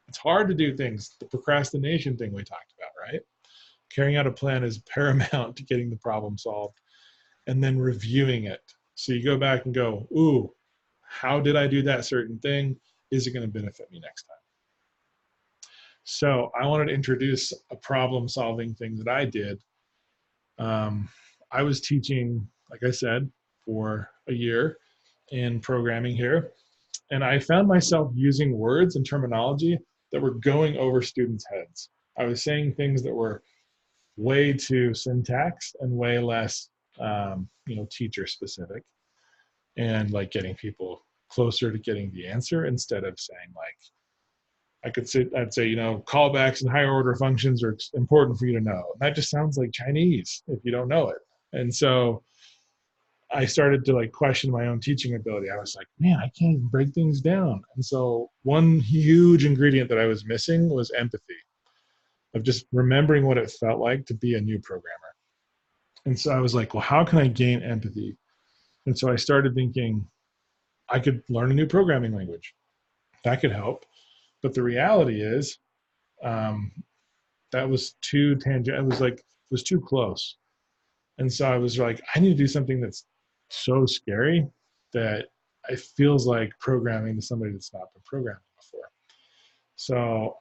It's hard to do things, the procrastination thing we talked about, right? Carrying out a plan is paramount to getting the problem solved and then reviewing it. So you go back and go, ooh, how did I do that certain thing? Is it going to benefit me next time? So I wanted to introduce a problem solving thing that I did. I was teaching, like I said, for a year in programming here, and I found myself using words and terminology that were going over students' heads. I was saying things that were way too syntax and way less, teacher specific, and like getting people closer to getting the answer instead of saying like, I'd say, callbacks and higher order functions are important for you to know. That just sounds like Chinese if you don't know it. And so I started to like question my own teaching ability. I was like, man, I can't even break things down. And so one huge ingredient that I was missing was empathy, of just remembering what it felt like to be a new programmer. And so I was like, well, how can I gain empathy? And so I started thinking I could learn a new programming language. That could help. But the reality is that was too tangent. It was too close. And so I was like, I need to do something that's so scary that it feels like programming to somebody that's not been programming before. So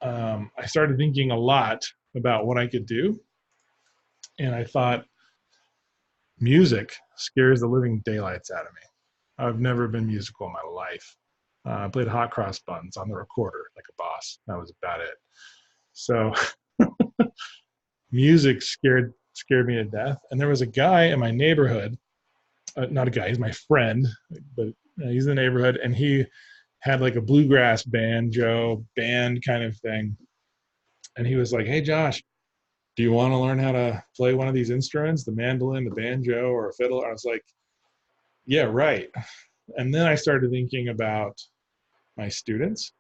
I started thinking a lot about what I could do. And I thought, music scares the living daylights out of me. I've never been musical in my life. I played hot cross buns on the recorder like a boss. That was about it. So music scared me to death. And there was a guy in my neighborhood, not a guy, he's my friend, but he's in the neighborhood, and he had like a bluegrass banjo band kind of thing. And he was like, hey, Josh, do you want to learn how to play one of these instruments, the mandolin, the banjo, or a fiddle? I was like, yeah, right. And then I started thinking about my students,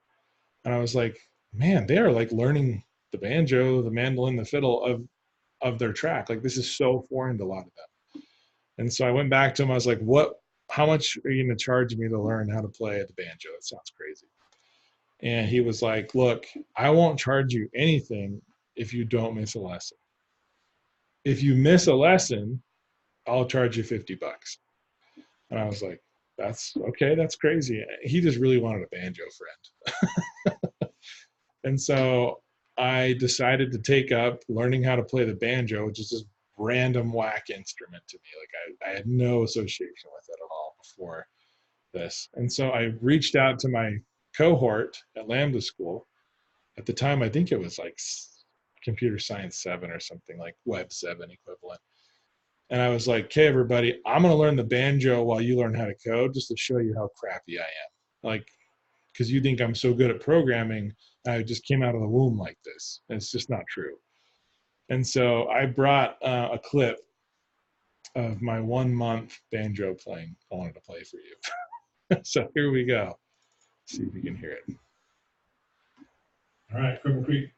and I was like, man, they are like learning the banjo, the mandolin, the fiddle of their track. Like, this is so foreign to a lot of them. And so I went back to him. I was like, how much are you going to charge me to learn how to play the banjo? It sounds crazy. And he was like, look, I won't charge you anything if you don't miss a lesson. If you miss a lesson, I'll charge you $50. And I was like, that's okay. That's crazy. He just really wanted a banjo friend. And so I decided to take up learning how to play the banjo, which is this random whack instrument to me. Like I had no association with it at all before this. And so I reached out to my cohort at Lambda school. At the time, I think it was like computer science 7 or something, like web 7 equivalent. And I was like, okay, everybody, I'm going to learn the banjo while you learn how to code, just to show you how crappy I am. Like, because you think I'm so good at programming, I just came out of the womb like this. And it's just not true. And so I brought a clip of my 1 month banjo playing. I wanted to play for you. So here we go. See if you can hear it. All right, Cripple Creek.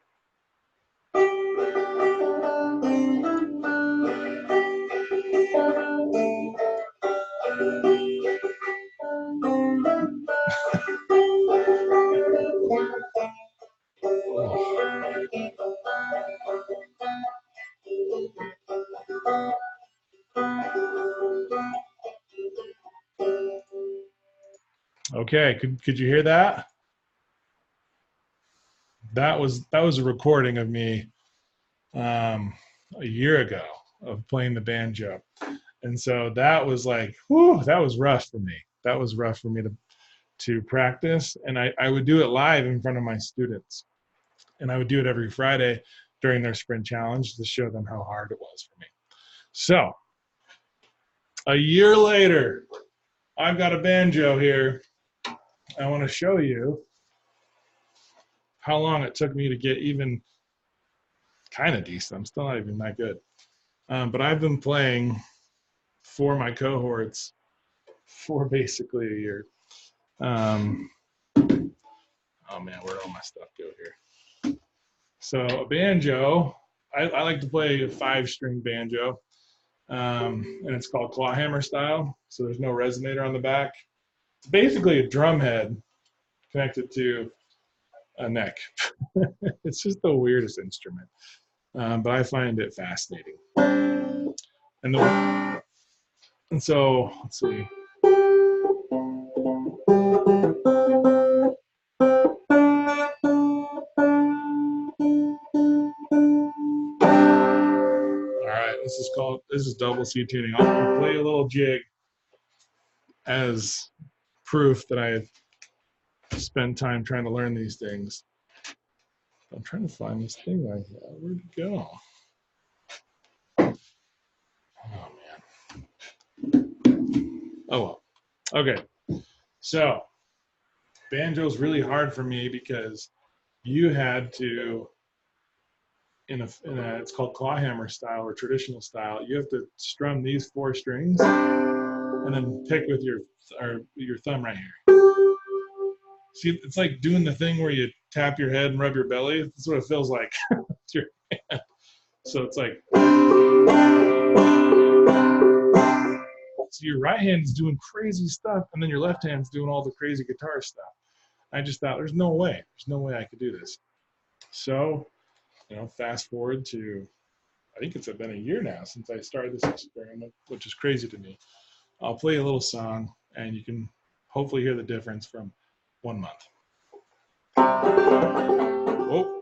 Okay, could you hear that? That was a recording of me a year ago of playing the banjo. And so that was like, whew, that was rough for me. That was rough for me to practice. And I would do it live in front of my students. And I would do it every Friday during their sprint challenge to show them how hard it was for me. So a year later, I've got a banjo here. I want to show you how long it took me to get even kind of decent. I'm still not even that good. But I've been playing for my cohorts for basically a year. Oh man, where'd all my stuff go here? So a banjo, I like to play a 5-string banjo, and it's called clawhammer style. So there's no resonator on the back. It's basically a drum head connected to a neck. It's just the weirdest instrument, but I find it fascinating. And so let's see. This is double C tuning. I'll play a little jig as proof that I've spent time trying to learn these things. I'm trying to find this thing I had. Where'd it go? Oh man. Oh well. Okay. So banjo's really hard for me because you had to in a it's called clawhammer style or traditional style. You have to strum these 4 strings and then pick with your thumb right here. See, it's like doing the thing where you tap your head and rub your belly. That's what it feels like. Your hand. So it's like, so your right hand's doing crazy stuff, and then your left hand's doing all the crazy guitar stuff. I just thought, there's no way I could do this. So, fast forward to, I think it's been a year now since I started this experiment, which is crazy to me. I'll play a little song, and you can hopefully hear the difference from 1 month. Oh.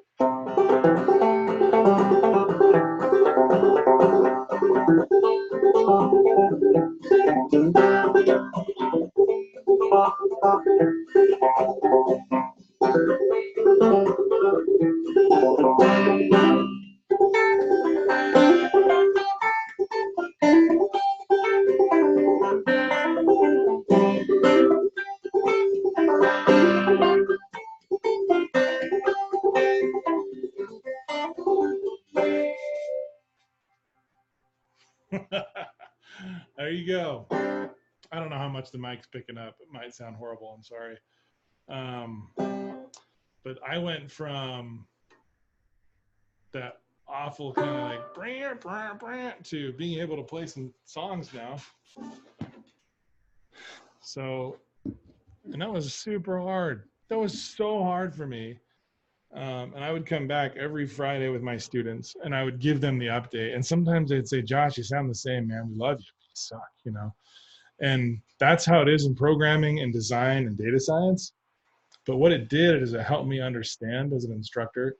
There you go. I don't know how much the mic's picking up. It might sound horrible. I'm sorry. But I went from that awful kind of like brant to being able to play some songs now. So, and that was super hard. That was so hard for me. And I would come back every Friday with my students and I would give them the update. And sometimes they'd say, Josh, you sound the same, man. We love you. You suck, And that's how it is in programming and design and data science. But what it did is it helped me understand as an instructor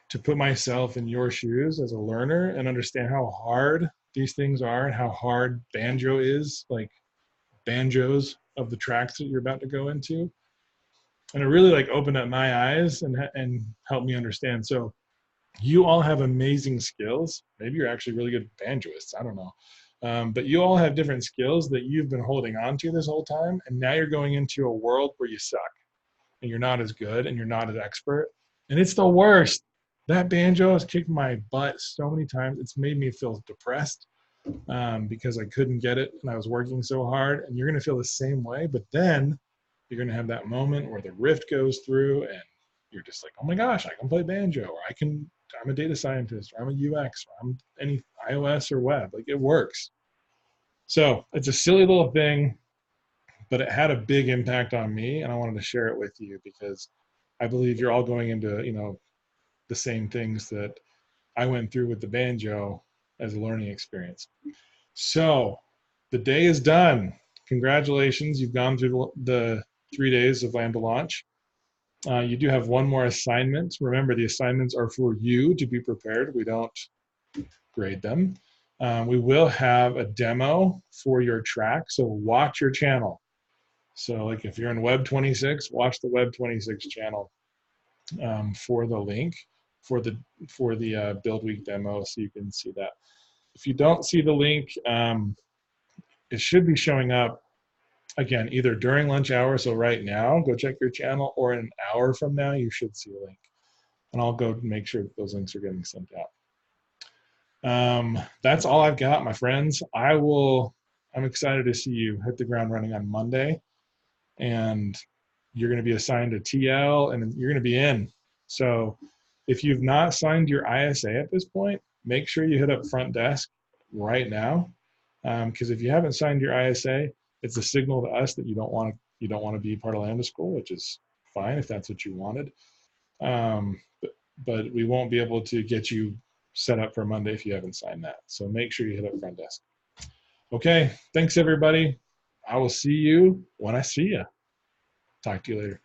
to put myself in your shoes as a learner and understand how hard these things are and how hard banjo is, like banjos of the tracks that you're about to go into. And it really opened up my eyes and helped me understand. So you all have amazing skills. Maybe you're actually really good banjoists. I don't know. But you all have different skills that you've been holding on to this whole time. And now you're going into a world where you suck and you're not as good and you're not as expert. And it's the worst. That banjo has kicked my butt so many times. It's made me feel depressed because I couldn't get it and I was working so hard. And you're going to feel the same way. But then you're going to have that moment where the rift goes through and you're just like, oh my gosh, I can play banjo, or I'm a data scientist, or I'm a UX, or I'm any iOS or web. It works. So it's a silly little thing, but it had a big impact on me, and I wanted to share it with you because I believe you're all going into, the same things that I went through with the banjo as a learning experience. So the day is done. Congratulations, you've gone through the 3 days of Lambda launch. You do have one more assignment. Remember, the assignments are for you to be prepared. We don't grade them. We will have a demo for your track, so watch your channel. So like if you're in Web 26, watch the Web 26 channel for the link for the Build Week demo, so you can see that. If you don't see the link, it should be showing up again either during lunch hour. So right now, go check your channel, or in an hour from now, you should see a link, and I'll go make sure that those links are getting sent out. That's all I've got, my friends. I'm excited to see you hit the ground running on Monday, and you're going to be assigned a TL, and you're going to be in. So if you've not signed your ISA at this point, make sure you hit up front desk right now, because if you haven't signed your ISA, it's a signal to us that you don't want to be part of Lambda School, which is fine if that's what you wanted. But we won't be able to get you set up for Monday if you haven't signed that. So make sure you hit up front desk. Okay, thanks everybody. I will see you when I see you. Talk to you later.